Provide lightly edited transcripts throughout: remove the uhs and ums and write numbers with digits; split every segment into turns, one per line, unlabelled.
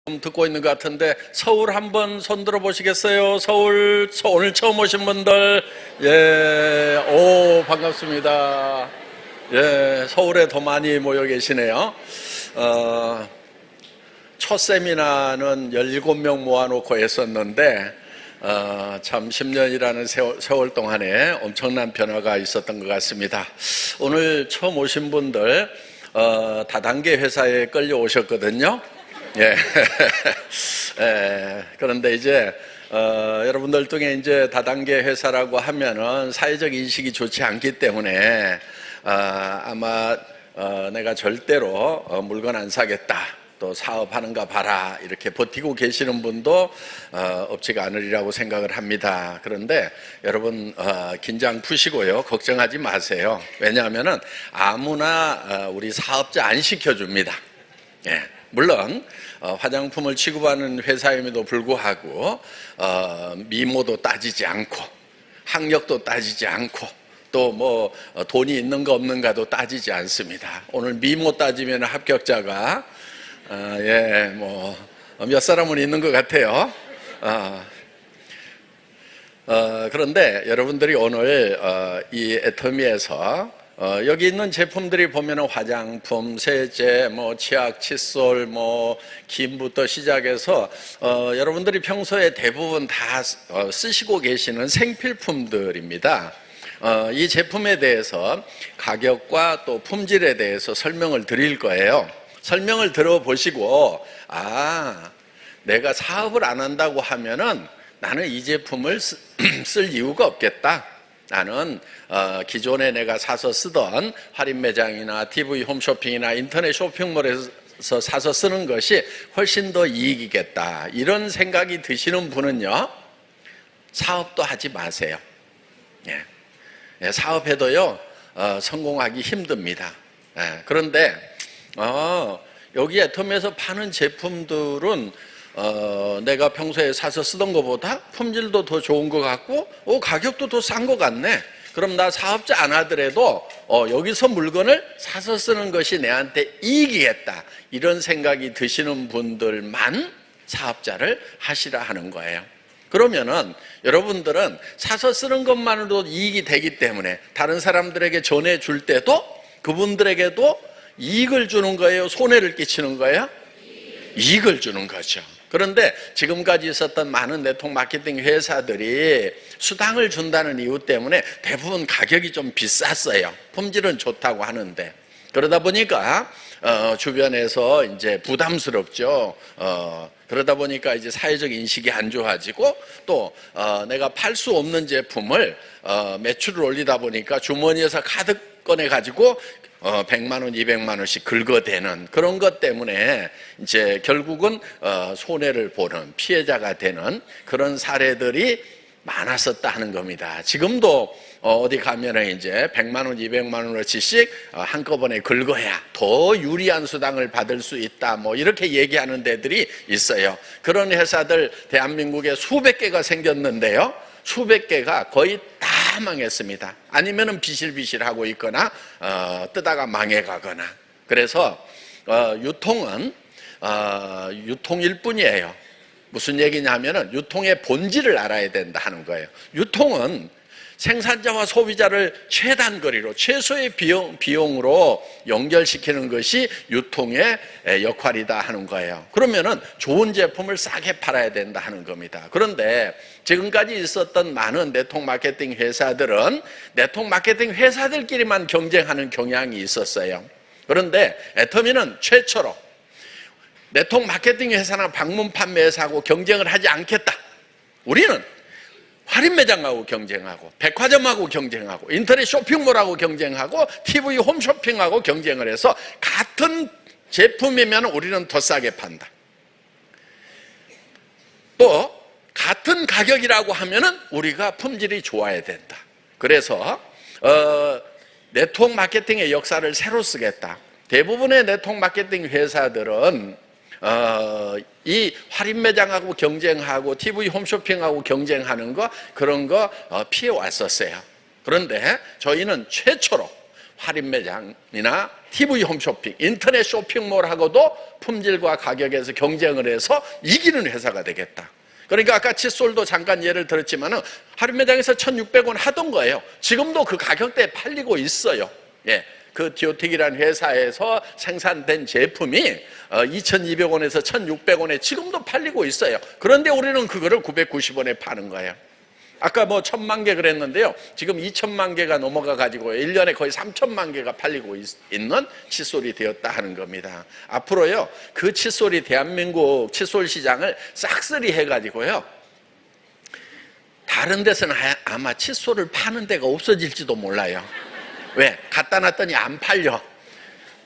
듣고 있는 것 같은데 서울 한번 손 들어 보시겠어요? 서울 오늘 처음 오신 분들, 반갑습니다. 서울에 더 많이 모여 계시네요. 첫 세미나는 17명 모아놓고 했었는데 참 10년이라는 세월 동안에 엄청난 변화가 있었던 것 같습니다. 오늘 처음 오신 분들 다단계 회사에 끌려 오셨거든요. 그런데 이제 여러분들 중에 이제 다단계 회사라고 하면은 사회적 인식이 좋지 않기 때문에 아마 내가 절대로 물건 안 사겠다, 또 사업하는가 봐라 이렇게 버티고 계시는 분도 없지가 않으리라고 생각을 합니다. 그런데 여러분 긴장 푸시고요, 걱정하지 마세요. 왜냐하면은 아무나 우리 사업자 안 시켜줍니다. 물론 화장품을 취급하는 회사임에도 불구하고 미모도 따지지 않고 학력도 따지지 않고 또 뭐 돈이 있는가 없는가도 따지지 않습니다. 오늘 미모 따지면 합격자가 몇 사람은 있는 것 같아요. 그런데 여러분들이 오늘 이 애터미에서 여기 있는 제품들이 보면은 화장품, 세제, 치약, 칫솔, 김부터 시작해서 여러분들이 평소에 대부분 다 쓰시고 계시는 생필품들입니다. 이 제품에 대해서 가격과 또 품질에 대해서 설명을 드릴 거예요. 설명을 들어보시고 내가 사업을 안 한다고 하면은 나는 이 제품을 쓸 이유가 없겠다. 나는 기존에 내가 사서 쓰던 할인 매장이나 TV 홈쇼핑이나 인터넷 쇼핑몰에서 사서 쓰는 것이 훨씬 더 이익이겠다, 이런 생각이 드시는 분은요, 사업도 하지 마세요. 사업해도요 성공하기 힘듭니다. 그런데 여기 애터미에서 파는 제품들은 내가 평소에 사서 쓰던 것보다 품질도 더 좋은 것 같고 가격도 더 싼 것 같네. 그럼 나 사업자 안 하더라도 여기서 물건을 사서 쓰는 것이 내한테 이익이겠다, 이런 생각이 드시는 분들만 사업자를 하시라 하는 거예요. 그러면은 여러분들은 사서 쓰는 것만으로도 이익이 되기 때문에 다른 사람들에게 전해줄 때도 그분들에게도 이익을 주는 거예요, 손해를 끼치는 거예요? 이익을 주는 거죠. 그런데 지금까지 있었던 많은 네트워크 마케팅 회사들이 수당을 준다는 이유 때문에 대부분 가격이 좀 비쌌어요. 품질은 좋다고 하는데, 그러다 보니까 주변에서 이제 부담스럽죠. 그러다 보니까 이제 사회적 인식이 안 좋아지고 또 내가 팔 수 없는 제품을 매출을 올리다 보니까 주머니에서 가득 꺼내 가지고 100만 원, 200만 원씩 긁어대는 그런 것 때문에 이제 결국은 손해를 보는 피해자가 되는 그런 사례들이 많았었다 하는 겁니다. 지금도 어디 가면은 이제 100만 원, 200만 원어치씩 한꺼번에 긁어야 더 유리한 수당을 받을 수 있다, 이렇게 얘기하는 데들이 있어요. 그런 회사들 대한민국에 수백 개가 생겼는데요, 수백 개가 거의 다 망했습니다. 아니면은 비실비실하고 있거나 뜨다가 망해가거나. 그래서 유통은 유통일 뿐이에요. 무슨 얘기냐면은 유통의 본질을 알아야 된다 하는 거예요. 유통은 생산자와 소비자를 최단 거리로 최소의 비용으로 연결시키는 것이 유통의 역할이다 하는 거예요. 그러면은 좋은 제품을 싸게 팔아야 된다 하는 겁니다. 그런데 지금까지 있었던 많은 네트워크 마케팅 회사들은 네트워크 마케팅 회사들끼리만 경쟁하는 경향이 있었어요. 그런데 애터미는 최초로 네트워크 마케팅 회사나 방문 판매 회사하고 경쟁을 하지 않겠다. 우리는 할인 매장하고 경쟁하고 백화점하고 경쟁하고 인터넷 쇼핑몰하고 경쟁하고 TV 홈쇼핑하고 경쟁을 해서 같은 제품이면 우리는 더 싸게 판다. 또 같은 가격이라고 하면은 우리가 품질이 좋아야 된다. 그래서 네트워크 마케팅의 역사를 새로 쓰겠다. 대부분의 네트워크 마케팅 회사들은 이 할인 매장하고 경쟁하고 TV 홈쇼핑하고 경쟁하는 거, 그런 거 피해 왔었어요. 그런데 저희는 최초로 할인 매장이나 TV 홈쇼핑, 인터넷 쇼핑몰하고도 품질과 가격에서 경쟁을 해서 이기는 회사가 되겠다. 그러니까 아까 칫솔도 잠깐 예를 들었지만은 할인 매장에서 1,600원 하던 거예요. 지금도 그 가격대에 팔리고 있어요. 예. 그 디오텍이라는 회사에서 생산된 제품이 2,200원에서 1,600원에 지금도 팔리고 있어요. 그런데 우리는 그거를 990원에 파는 거예요. 아까 뭐 1,000만 개 그랬는데요. 지금 2,000만 개가 넘어가 가지고 1년에 거의 3,000만 개가 팔리고 있는 칫솔이 되었다 하는 겁니다. 앞으로요, 그 칫솔이 대한민국 칫솔 시장을 싹쓸이 해가지고요, 다른 데서는 아마 칫솔을 파는 데가 없어질지도 몰라요. 왜? 갖다 놨더니 안 팔려.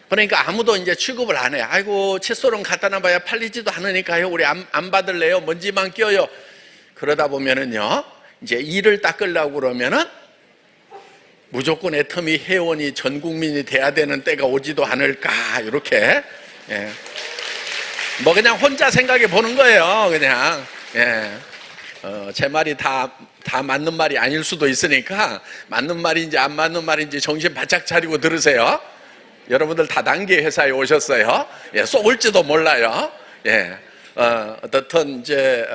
그러니까 아무도 이제 취급을 안 해. 아이고, 칫솔은 갖다 놔봐야 팔리지도 않으니까요. 우리 안 받을래요. 먼지만 껴요. 그러다 보면은요, 이제 이를 닦으려고 그러면은 무조건 애터미 회원이 전 국민이 돼야 되는 때가 오지도 않을까, 이렇게. 예. 뭐 그냥 혼자 생각해 보는 거예요, 그냥. 예. 제 말이 다 맞는 말이 아닐 수도 있으니까 맞는 말인지 안 맞는 말인지 정신 바짝 차리고 들으세요. 여러분들 다단계 회사에 오셨어요. 예, 쏘을지도 몰라요. 예. 어떻든 이제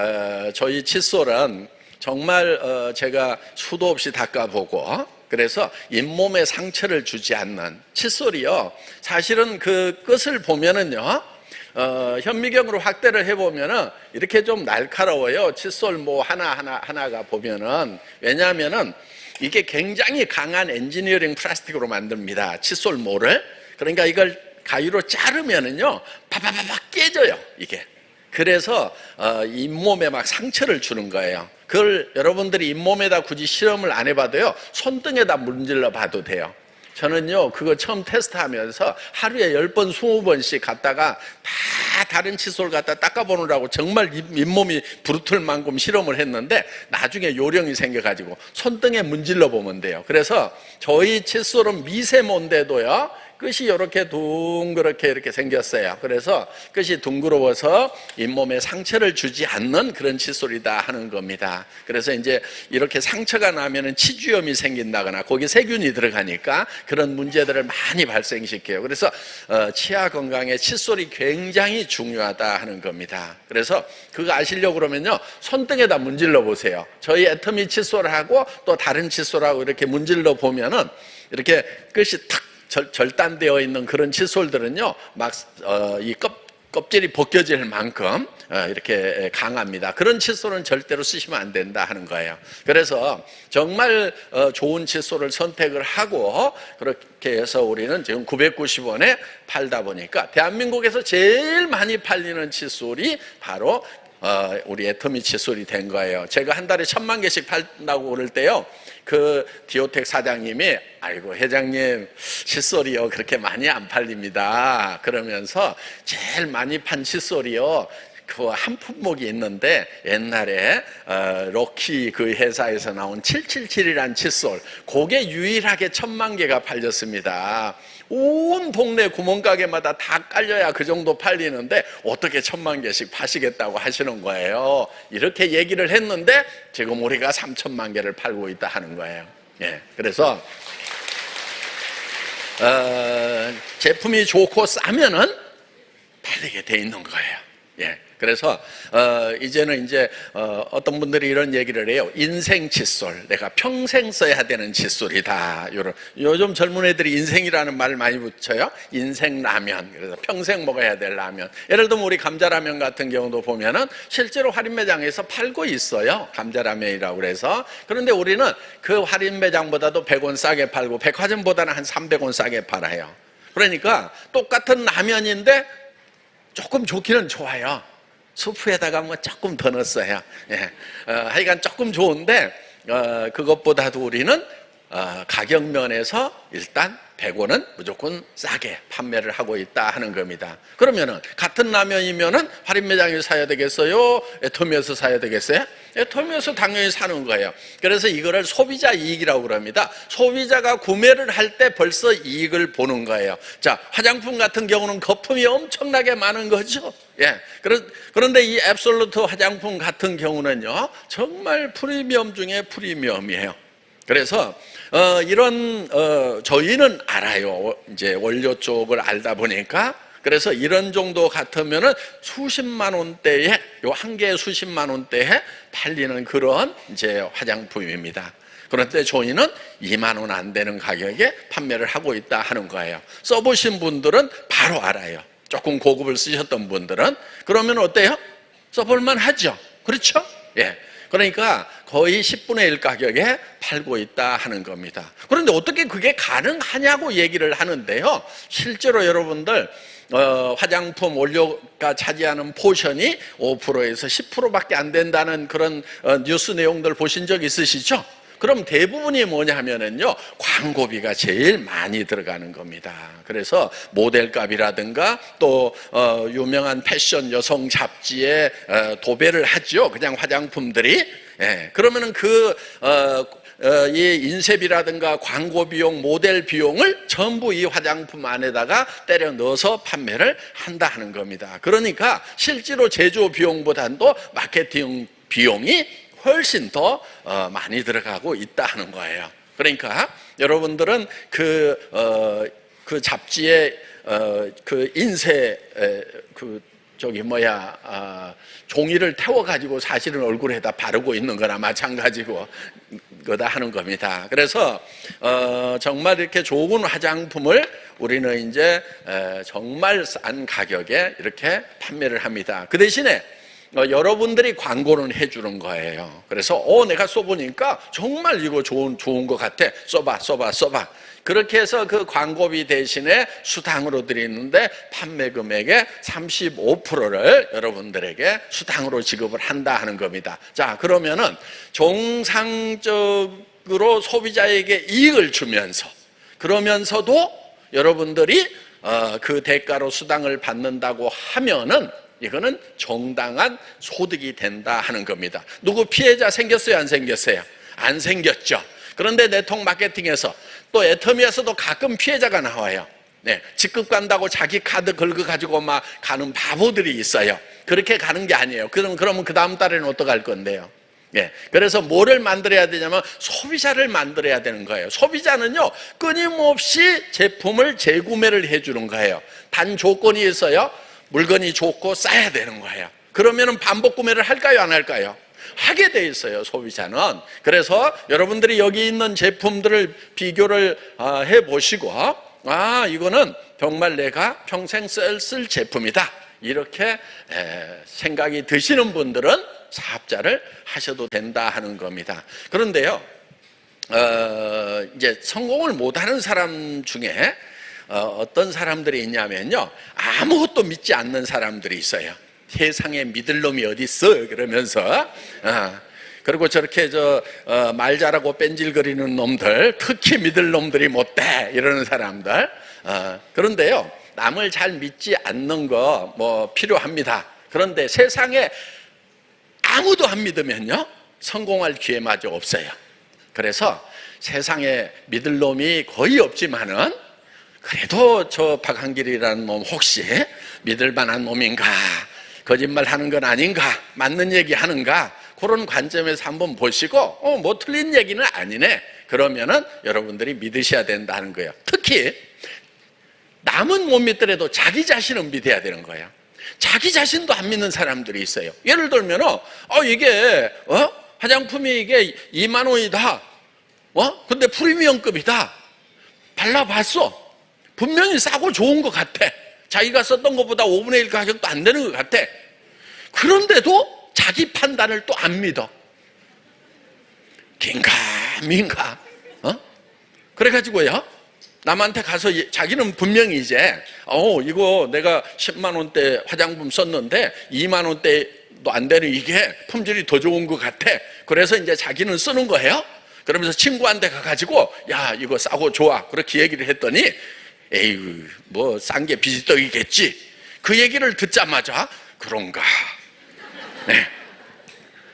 저희 칫솔은 정말 제가 수도 없이 닦아보고, 그래서 잇몸에 상처를 주지 않는 칫솔이요. 사실은 그 끝을 보면은요, 현미경으로 확대를 해보면은 이렇게 좀 날카로워요. 칫솔 뭐 하나가 보면은. 왜냐하면은 이게 굉장히 강한 엔지니어링 플라스틱으로 만듭니다. 칫솔 모를. 그러니까 이걸 가위로 자르면은요, 바바바박 깨져요, 이게. 그래서 잇몸에 막 상처를 주는 거예요. 그걸 여러분들이 잇몸에다 굳이 실험을 안 해봐도요, 손등에다 문질러 봐도 돼요. 저는요, 그거 처음 테스트하면서 하루에 10번, 20번씩 갔다가 다 다른 칫솔 갖다 닦아보느라고 정말 잇몸이 부르틀 만큼 실험을 했는데 나중에 요령이 생겨가지고 손등에 문질러 보면 돼요. 그래서 저희 칫솔은 미세몬데도요, 끝이 이렇게 둥그렇게 이렇게 생겼어요. 그래서 끝이 둥그러워서 잇몸에 상처를 주지 않는 그런 칫솔이다 하는 겁니다. 그래서 이제 이렇게 상처가 나면은 치주염이 생긴다거나 거기 세균이 들어가니까 그런 문제들을 많이 발생시켜요. 그래서 치아 건강에 칫솔이 굉장히 중요하다 하는 겁니다. 그래서 그거 아시려고 그러면요, 손등에다 문질러 보세요. 저희 애터미 칫솔하고 또 다른 칫솔하고 이렇게 문질러 보면은 이렇게 끝이 탁 절단되어 있는 그런 칫솔들은요, 막 이 껍질이 벗겨질 만큼 이렇게 강합니다. 그런 칫솔은 절대로 쓰시면 안 된다 하는 거예요. 그래서 정말 좋은 칫솔을 선택을 하고 그렇게 해서 우리는 지금 990원에 팔다 보니까 대한민국에서 제일 많이 팔리는 칫솔이 바로 우리 애터미 칫솔이 된 거예요. 제가 한 달에 1,000만 개씩 팔다고 그럴 때요, 그 디오텍 사장님이 아이고 회장님, 칫솔이요 그렇게 많이 안 팔립니다. 그러면서 제일 많이 판 칫솔이요, 그 한 품목이 있는데 옛날에 럭키 그 회사에서 나온 777이라는 칫솔, 그게 유일하게 1,000만 개가 팔렸습니다. 온 동네 구멍가게마다 다 깔려야 그 정도 팔리는데 어떻게 1,000만 개씩 파시겠다고 하시는 거예요. 이렇게 얘기를 했는데 지금 우리가 3,000만 개를 팔고 있다 하는 거예요. 예, 그래서 제품이 좋고 싸면은 팔리게 돼 있는 거예요. 예. 그래서 이제는 이제 어떤 분들이 이런 얘기를 해요. 인생 칫솔, 내가 평생 써야 되는 칫솔이다. 요즘 젊은 애들이 인생이라는 말을 많이 붙여요. 인생 라면, 그래서 평생 먹어야 될 라면. 예를 들면 우리 감자라면 같은 경우도 보면은 실제로 할인 매장에서 팔고 있어요. 감자라면이라고 그래서. 그런데 우리는 그 할인 매장보다도 100원 싸게 팔고 백화점보다는 한 300원 싸게 팔아요. 그러니까 똑같은 라면인데 조금 좋기는 좋아요. 수프에다가 뭐 조금 더 넣었어요. 예. 하여간 조금 좋은데 그것보다도 우리는 가격 면에서 일단 100원은 무조건 싸게 판매를 하고 있다 하는 겁니다. 그러면은 같은 라면이면은 할인 매장에서 사야 되겠어요? 애터미에서 사야 되겠어요? 애터미에서 당연히 사는 거예요. 그래서 이거를 소비자 이익이라고 그럽니다. 소비자가 구매를 할 때 벌써 이익을 보는 거예요. 자, 화장품 같은 경우는 거품이 엄청나게 많은 거죠. 예. 그런데 이 앱솔루트 화장품 같은 경우는요, 정말 프리미엄 중에 프리미엄이에요. 그래서 이런 저희는 알아요. 이제 원료 쪽을 알다 보니까. 그래서 이런 정도 같으면은 수십만 원대에, 요 한 개에 수십만 원대에 팔리는 그런 이제 화장품입니다. 그런데 저희는 2만 원 안 되는 가격에 판매를 하고 있다 하는 거예요. 써보신 분들은 바로 알아요. 조금 고급을 쓰셨던 분들은. 그러면 어때요? 써볼만 하죠. 그렇죠? 예. 그러니까 거의 10분의 1 가격에 팔고 있다 하는 겁니다. 그런데 어떻게 그게 가능하냐고 얘기를 하는데요. 실제로 여러분들 화장품 원료가 차지하는 포션이 5%에서 10%밖에 안 된다는 그런 뉴스 내용들 보신 적 있으시죠? 그럼 대부분이 뭐냐 하면은요, 광고비가 제일 많이 들어가는 겁니다. 그래서 모델값이라든가 또 유명한 패션 여성 잡지에 도배를 하죠. 그냥 화장품들이. 예, 그러면은 이 인쇄비라든가 광고 비용, 모델 비용을 전부 이 화장품 안에다가 때려 넣어서 판매를 한다 하는 겁니다. 그러니까 실제로 제조 비용보다도 마케팅 비용이 훨씬 더 많이 들어가고 있다 하는 거예요. 그러니까 여러분들은 그 잡지에 그 인쇄 종이를 태워가지고 사실은 얼굴에다 바르고 있는 거나 마찬가지고 거다 하는 겁니다. 그래서 정말 이렇게 좋은 화장품을 우리는 이제 정말 싼 가격에 이렇게 판매를 합니다. 그 대신에 여러분들이 광고는 해주는 거예요. 그래서 내가 써보니까 정말 이거 좋은 것 같아. 써봐. 그렇게 해서 그 광고비 대신에 수당으로 드리는데 판매 금액의 35%를 여러분들에게 수당으로 지급을 한다 하는 겁니다. 자, 그러면은 정상적으로 소비자에게 이익을 주면서, 그러면서도 여러분들이 그 대가로 수당을 받는다고 하면은 이거는 정당한 소득이 된다 하는 겁니다. 누구 피해자 생겼어요? 안 생겼어요? 안 생겼죠. 그런데 네트워크 마케팅에서 또 애터미에서도 가끔 피해자가 나와요. 네, 직급 간다고 자기 카드 긁어가지고 막 가는 바보들이 있어요. 그렇게 가는 게 아니에요. 그러면 그 다음 달에는 어떡할 건데요? 예, 그래서 뭐를 만들어야 되냐면 소비자를 만들어야 되는 거예요. 소비자는요, 끊임없이 제품을 재구매를 해주는 거예요. 단 조건이 있어요. 물건이 좋고 싸야 되는 거예요. 그러면은 반복 구매를 할까요? 안 할까요? 하게 돼 있어요, 소비자는. 그래서 여러분들이 여기 있는 제품들을 비교를 해보시고, 이거는 정말 내가 평생 쓸 제품이다, 이렇게 생각이 드시는 분들은 사업자를 하셔도 된다 하는 겁니다. 그런데요, 이제 성공을 못하는 사람 중에 어떤 사람들이 있냐면요, 아무것도 믿지 않는 사람들이 있어요. 세상에 믿을 놈이 어디 있어? 그러면서 그리고 저렇게 말 잘하고 뺀질거리는 놈들, 특히 믿을 놈들이 못돼 이러는 사람들. 그런데요, 남을 잘 믿지 않는 거 뭐 필요합니다. 그런데 세상에 아무도 안 믿으면요, 성공할 기회마저 없어요. 그래서 세상에 믿을 놈이 거의 없지만은 그래도 저 박한길이라는 놈 혹시 믿을 만한 놈인가, 거짓말 하는 건 아닌가, 맞는 얘기 하는가, 그런 관점에서 한번 보시고 뭐 틀린 얘기는 아니네, 그러면은 여러분들이 믿으셔야 된다는 거예요. 특히 남은 못 믿더라도 자기 자신은 믿어야 되는 거예요. 자기 자신도 안 믿는 사람들이 있어요. 예를 들면 이게 화장품이 이게 2만 원이다, 근데 프리미엄급이다, 발라봤어, 분명히 싸고 좋은 것 같아, 자기가 썼던 것보다 5분의 1 가격도 안 되는 것 같아. 그런데도 자기 판단을 또 안 믿어. 긴가민가. 그래가지고요, 남한테 가서 자기는 분명히 이제 이거 내가 10만 원대 화장품 썼는데 2만 원대도 안 되는 이게 품질이 더 좋은 것 같아. 그래서 이제 자기는 쓰는 거예요. 그러면서 친구한테 가가지고 야, 이거 싸고 좋아, 그렇게 얘기를 했더니 에이, 뭐 싼 게 비지떡이겠지, 그 얘기를 듣자마자 그런가, 네,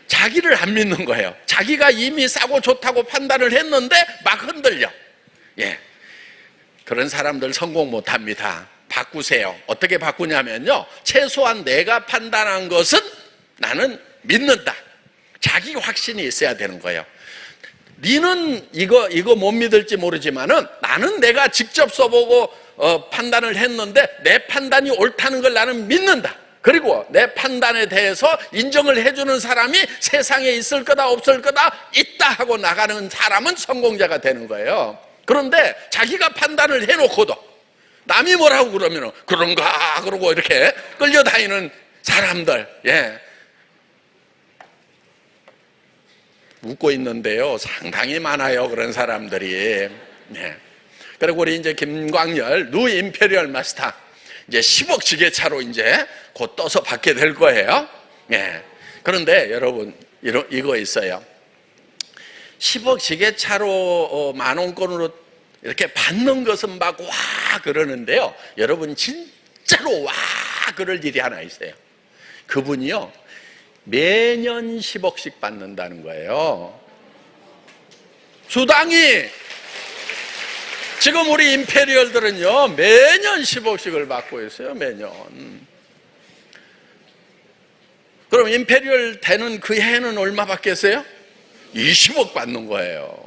자기를 안 믿는 거예요. 자기가 이미 싸고 좋다고 판단을 했는데 막 흔들려. 예, 그런 사람들 성공 못합니다. 바꾸세요. 어떻게 바꾸냐면요, 최소한 내가 판단한 것은 나는 믿는다, 자기 확신이 있어야 되는 거예요. 니는 이거 못 믿을지 모르지만은 나는 내가 직접 써보고 판단을 했는데 내 판단이 옳다는 걸 나는 믿는다. 그리고 내 판단에 대해서 인정을 해주는 사람이 세상에 있을 거다 없을 거다 있다 하고 나가는 사람은 성공자가 되는 거예요. 그런데 자기가 판단을 해놓고도 남이 뭐라고 그러면 그런가 그러고 이렇게 끌려다니는 사람들, 예, 웃고 있는데요, 상당히 많아요, 그런 사람들이. 예. 그리고 우리 이제 김광열 누 임페리얼 마스터 이제 10억 지게차로 이제 곧 떠서 받게 될 거예요. 예. 그런데 여러분 이거 있어요. 10억 지게차로 만원권으로 이렇게 받는 것은 막 와 그러는데요, 여러분 진짜로 와 그럴 일이 하나 있어요. 그분이요 매년 10억씩 받는다는 거예요. 수당이. 지금 우리 임페리얼들은요 매년 10억씩을 받고 있어요. 매년. 그럼 임페리얼 되는 그 해는 얼마 받겠어요? 20억 받는 거예요.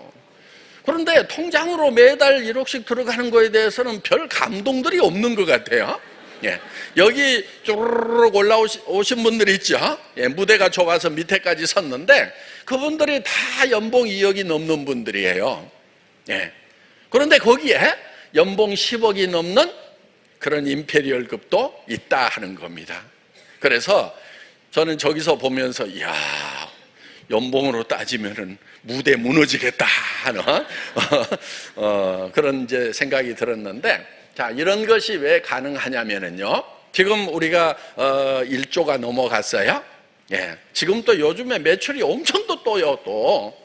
그런데 통장으로 매달 1억씩 들어가는 거에 대해서는 별 감동들이 없는 것 같아요. 예. 여기 쭈르륵 올라오신 분들 있죠? 예, 무대가 좁아서 밑에까지 섰는데 그분들이 다 연봉 2억이 넘는 분들이에요. 예. 그런데 거기에 연봉 10억이 넘는 그런 임페리얼급도 있다 하는 겁니다. 그래서 저는 저기서 보면서 이야, 연봉으로 따지면은 무대 무너지겠다 하는 그런 이제 생각이 들었는데, 자, 이런 것이 왜 가능하냐면은요, 지금 우리가 1조가 넘어갔어요. 예, 지금 또 요즘에 매출이 엄청 또 떠요 또.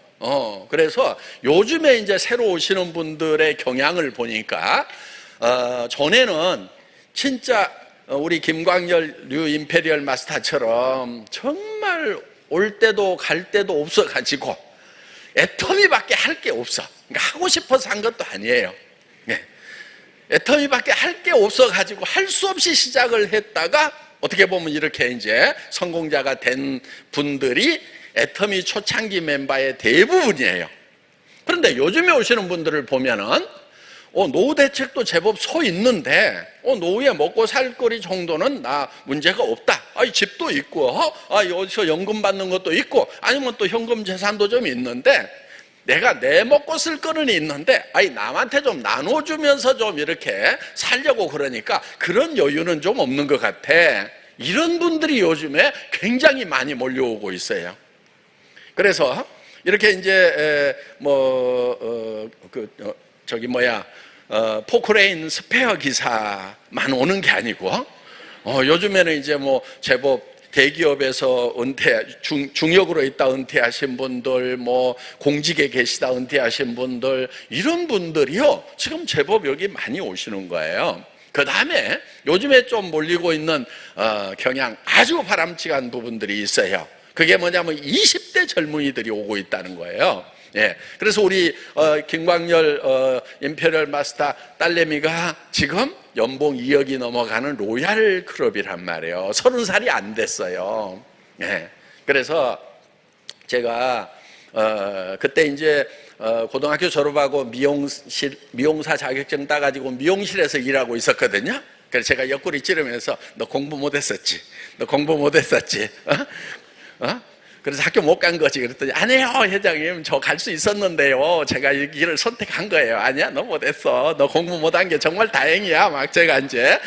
그래서 요즘에 이제 새로 오시는 분들의 경향을 보니까 전에는 진짜 우리 김광열 뉴 임페리얼 마스터처럼 정말 올 때도 갈 때도 없어가지고 애터미밖에 할 게 없어. 그러니까 하고 싶어서 한 것도 아니에요. 네. 애터미밖에 할 게 없어가지고 할 수 없이 시작을 했다가 어떻게 보면 이렇게 이제 성공자가 된 분들이 애터미 초창기 멤버의 대부분이에요. 그런데 요즘에 오시는 분들을 보면은 노후 대책도 제법 서 있는데 노후에 먹고 살 거리 정도는 나 문제가 없다. 집도 있고 여기서 연금 받는 것도 있고 아니면 또 현금 재산도 좀 있는데 내가 내 먹고 쓸 거는 있는데 남한테 좀 나눠주면서 좀 이렇게 살려고 그러니까 그런 여유는 좀 없는 것 같아. 이런 분들이 요즘에 굉장히 많이 몰려오고 있어요. 그래서 이렇게 이제 포크레인 스페어 기사만 오는 게 아니고 요즘에는 이제 제법 대기업에서 중역으로 있다 은퇴하신 분들, 공직에 계시다 은퇴하신 분들, 이런 분들이요 지금 제법 여기 많이 오시는 거예요. 그 다음에 요즘에 좀 몰리고 있는 경향, 아주 바람직한 부분들이 있어요. 그게 뭐냐면 20대 젊은이들이 오고 있다는 거예요. 예, 그래서 우리 김광열 임페리얼 마스터 딸내미가 지금 연봉 2억이 넘어가는 로얄 클럽이란 말이에요. 30살이 안 됐어요. 예, 그래서 제가 그때 이제 고등학교 졸업하고 미용사 자격증 따가지고 미용실에서 일하고 있었거든요. 그래서 제가 옆구리 찌르면서 너 공부 못했었지? 너 공부 못했었지? 그래서 학교 못 간 거지. 그랬더니 아니에요 회장님, 저 갈 수 있었는데요 제가 이 길을 선택한 거예요. 아니야, 너 못했어. 너 공부 못한 게 정말 다행이야. 막 제가 이제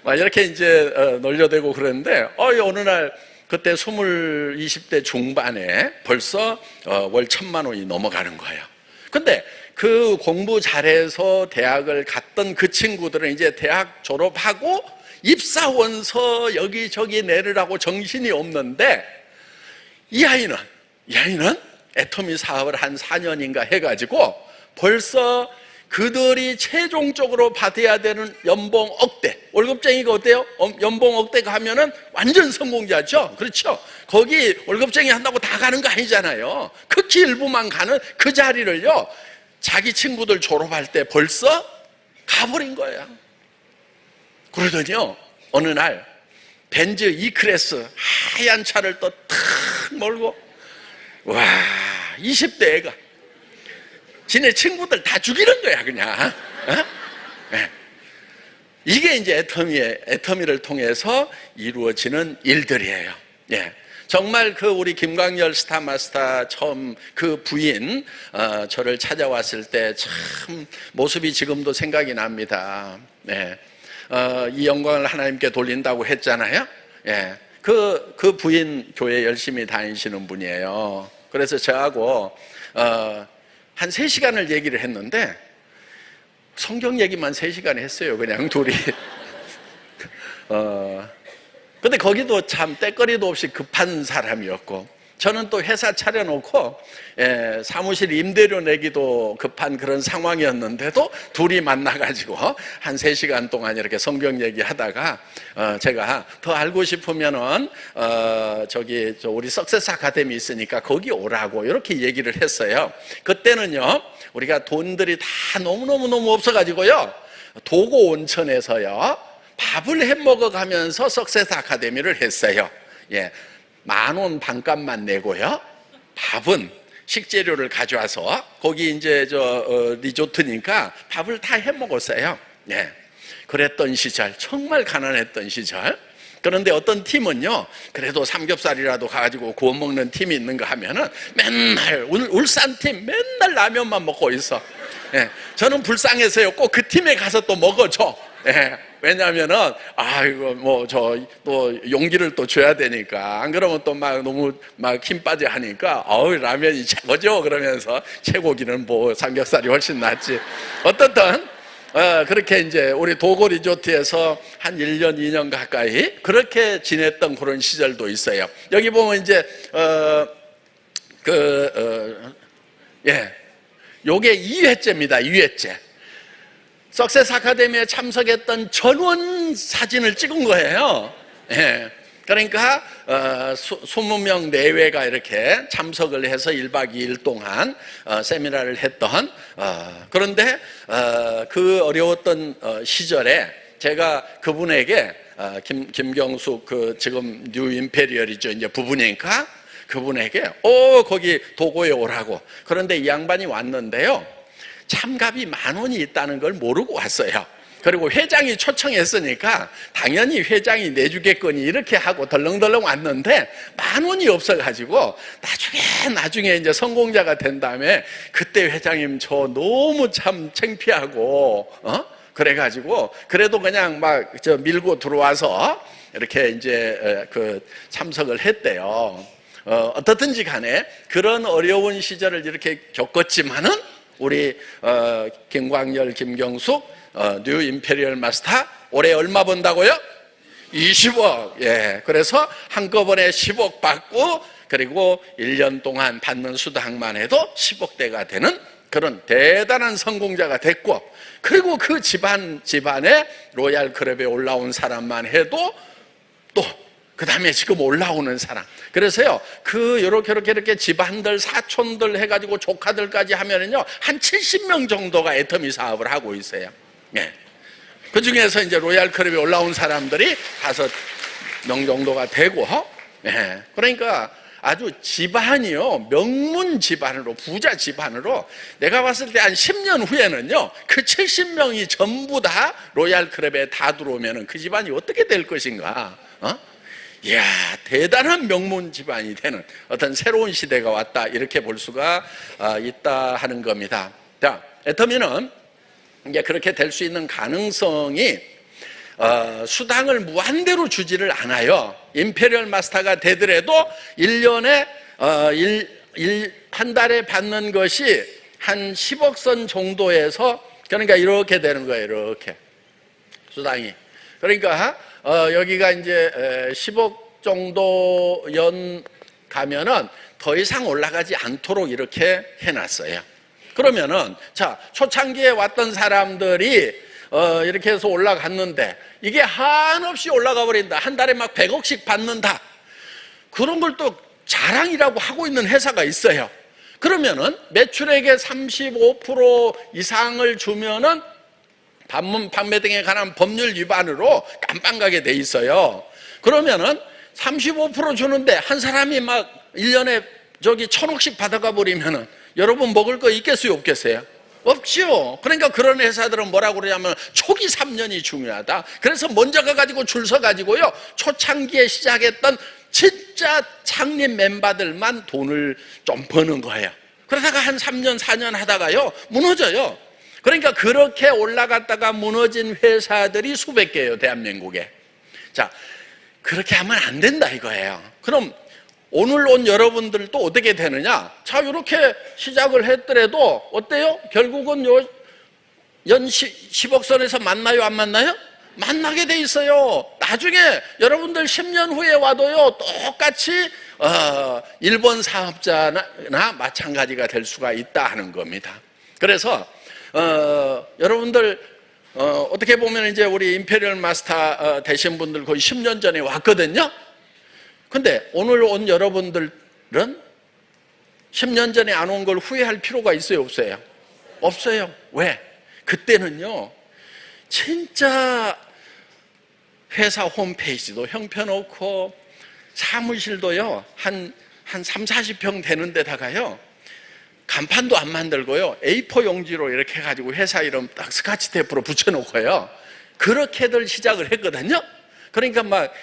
막 이렇게 이제 놀려대고 그러는데 어느 날 그때 20대 중반에 벌써 월 1,000만 원이 넘어가는 거예요. 근데 그 공부 잘해서 대학을 갔던 그 친구들은 이제 대학 졸업하고 입사원서 여기저기 내느라고 정신이 없는데 이 아이는 애터미 사업을 한 4년인가 해가지고 벌써 그들이 최종적으로 받아야 되는 연봉 억대, 월급쟁이가 어때요? 연봉 억대가 하면은 완전 성공자죠. 그렇죠? 거기 월급쟁이 한다고 다 가는 거 아니잖아요. 극히 일부만 가는 그 자리를요 자기 친구들 졸업할 때 벌써 가버린 거예요. 그러더니요 어느 날 벤츠 E클래스 하얀 차를 또 탁 몰고 20대 애가 지네 친구들 다 죽이는 거야 그냥. 어? 네. 이게 이제 애터미를 통해서 이루어지는 일들이에요. 예. 정말 그 우리 김광열 스타마스터 처음 그 부인 저를 찾아왔을 때 참 모습이 지금도 생각이 납니다. 예. 이 영광을 하나님께 돌린다고 했잖아요. 예. 그 부인 교회 열심히 다니시는 분이에요. 그래서 저하고 한 3시간을 얘기를 했는데 성경 얘기만 3시간 했어요. 그냥 둘이. 근데 거기도 참 때거리도 없이 급한 사람이었고, 저는 또 회사 차려놓고 사무실 임대료 내기도 급한 그런 상황이었는데도 둘이 만나가지고 한 3시간 동안 이렇게 성경 얘기하다가 제가 더 알고 싶으면은 저기 우리 석세스 아카데미 있으니까 거기 오라고 이렇게 얘기를 했어요. 그때는요 우리가 돈들이 다 너무 없어가지고요 도고 온천에서요 밥을 해 먹어가면서 석세스 아카데미를 했어요. 예. 10,000원 반값만 내고요. 밥은 식재료를 가져와서 거기 이제 리조트니까 밥을 다 해 먹었어요. 예. 그랬던 시절, 정말 가난했던 시절. 그런데 어떤 팀은요, 그래도 삼겹살이라도 가지고 구워 먹는 팀이 있는가 하면은 맨날 울산 팀 맨날 라면만 먹고 있어. 예. 저는 불쌍해서요, 꼭 그 팀에 가서 또 먹어줘. 예. 왜냐하면은 이거 또 용기를 또 줘야 되니까, 안 그러면 또 너무 힘 빠져 하니까 라면이 최고죠 그러면서, 최고기는 삼겹살이 훨씬 낫지. 어떻든 그렇게 이제 우리 도고 리조트에서 한 1년 2년 가까이 그렇게 지냈던 그런 시절도 있어요. 여기 보면 이제 요게 2회째입니다. 2회째. 석세스 아카데미에 참석했던 전원 사진을 찍은 거예요. 예. 그러니까 20명 내외가 이렇게 참석을 해서 1박 2일 동안 세미나를 했던, 그런데 그 어려웠던 시절에 제가 그분에게 김경숙 지금 뉴 임페리얼이죠, 이제 부부니까, 그분에게 거기 도고에 오라고. 그런데 이 양반이 왔는데요, 참갑이 10,000원이 있다는 걸 모르고 왔어요. 그리고 회장이 초청했으니까 당연히 회장이 내주겠거니 이렇게 하고 덜렁덜렁 왔는데 10,000원이 없어가지고 나중에 이제 성공자가 된 다음에, 그때 회장님 저 너무 참 창피하고 그래가지고 그래도 그냥 밀고 들어와서 이렇게 이제 참석을 했대요. 어떻든지 간에 그런 어려운 시절을 이렇게 겪었지만은 우리 김광열, 김경숙 뉴 임페리얼 마스터 올해 얼마 번다고요? 20억. 예. 그래서 한꺼번에 10억 받고, 그리고 1년 동안 받는 수당만 해도 10억대가 되는 그런 대단한 성공자가 됐고, 그리고 그 집안에 로얄 클럽에 올라온 사람만 해도 또 그 다음에 지금 올라오는 사람. 그래서요, 이렇게 집안들, 사촌들 해가지고 조카들까지 하면은요, 한 70명 정도가 애터미 사업을 하고 있어요. 예. 그 중에서 이제 로얄 클럽에 올라온 사람들이 5명 정도가 되고, 예. 그러니까 아주 집안이요, 명문 집안으로, 부자 집안으로, 내가 봤을 때 한 10년 후에는요, 그 70명이 전부 다 로얄 클럽에 다 들어오면은 그 집안이 어떻게 될 것인가? 이야, 대단한 명문 집안이 되는 어떤 새로운 시대가 왔다, 이렇게 볼 수가 있다 하는 겁니다. 자, 애터미는 이제 그렇게 될 수 있는 가능성이 수당을 무한대로 주지를 않아요. 임페리얼 마스터가 되더라도 1년에 한 달에 받는 것이 한 10억 선 정도에서, 그러니까 이렇게 되는 거예요. 이렇게 수당이. 그러니까 여기가 이제 10억 정도 연 가면은 더 이상 올라가지 않도록 이렇게 해놨어요. 그러면은, 자, 초창기에 왔던 사람들이 이렇게 해서 올라갔는데, 이게 한없이 올라가 버린다. 한 달에 100억씩 받는다. 그런 걸 또 자랑이라고 하고 있는 회사가 있어요. 그러면은 매출액의 35% 이상을 주면은 반문 판매 등에 관한 법률 위반으로 깜빵 가게 돼 있어요. 그러면은 35% 주는데 한 사람이 1년에 1,000억씩 받아가 버리면은 여러분 먹을 거 있겠어요, 없겠어요? 없지요. 그러니까 그런 회사들은 뭐라고 그러냐면 초기 3년이 중요하다. 그래서 먼저 가가지고 줄 서가지고요, 초창기에 시작했던 진짜 창립 멤버들만 돈을 좀 버는 거예요. 그러다가 한 3년, 4년 하다가요, 무너져요. 그러니까 그렇게 올라갔다가 무너진 회사들이 수백 개예요, 대한민국에. 자, 그렇게 하면 안 된다 이거예요. 그럼 오늘 온 여러분들도 어떻게 되느냐? 자, 이렇게 시작을 했더라도 어때요? 결국은 연 10억 선에서 만나요, 안 만나요? 만나게 돼 있어요. 나중에 여러분들 10년 후에 와도요, 똑같이 일본 사업자나 마찬가지가 될 수가 있다 하는 겁니다. 그래서 여러분들 어떻게 보면 이제 우리 임페리얼 마스터 되신 분들 거의 10년 전에 왔거든요. 근데 오늘 온 여러분들은 10년 전에 안 온 걸 후회할 필요가 있어요, 없어요? 없어요. 왜? 그때는요, 진짜 회사 홈페이지도 형편없고 사무실도요, 한 3, 40평 되는 데다가요, 간판도 안 만들고요, A4 용지로 이렇게 해가지고 회사 이름 딱 스카치 테이프로 붙여놓고요, 그렇게들 시작을 했거든요. 그러니까 막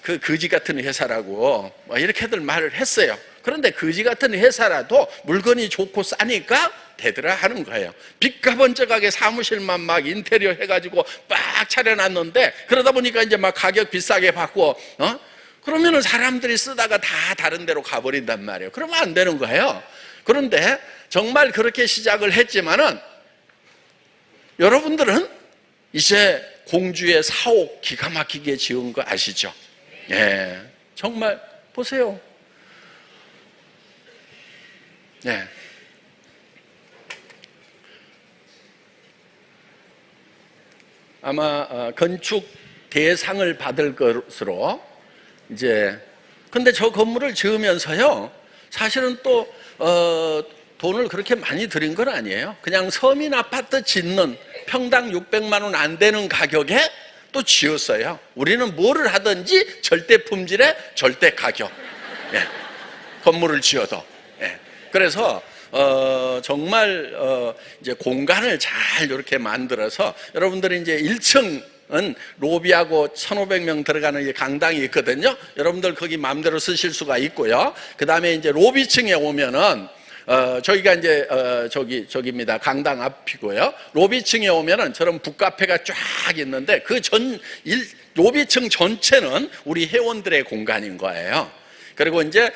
그 거지 같은 회사라고 이렇게들 말을 했어요. 그런데 거지 같은 회사라도 물건이 좋고 싸니까 되더라 하는 거예요. 빚가번쩍하게 사무실만 막 인테리어 해가지고 빡 차려놨는데, 그러다 보니까 이제 막 가격 비싸게 받고, 그러면은 사람들이 쓰다가 다 다른 데로 가버린단 말이에요. 그러면 안 되는 거예요. 그런데 정말 그렇게 시작을 했지만은 여러분들은 이제 공주의 사옥 기가 막히게 지은 거 아시죠? 예, 정말 보세요. 네. 아마 건축 대상을 받을 것으로 이제, 근데 저 건물을 지으면서요, 사실은 또 돈을 그렇게 많이 들인 건 아니에요. 그냥 서민 아파트 짓는 평당 600만 원 안 되는 가격에 또 지었어요. 우리는 뭐를 하든지 절대 품질에 절대 가격. 예, 건물을 지어도. 예, 그래서 정말 이제 공간을 잘 이렇게 만들어서, 여러분들이 이제 1층은 로비하고 1,500명 들어가는 강당이 있거든요. 여러분들 거기 마음대로 쓰실 수가 있고요. 그 다음에 이제 로비층에 오면은 저희가 이제 저기입니다. 강당 앞이고요. 로비층에 오면은 저런 북카페가 쫙 있는데, 그 로비층 전체는 우리 회원들의 공간인 거예요. 그리고 이제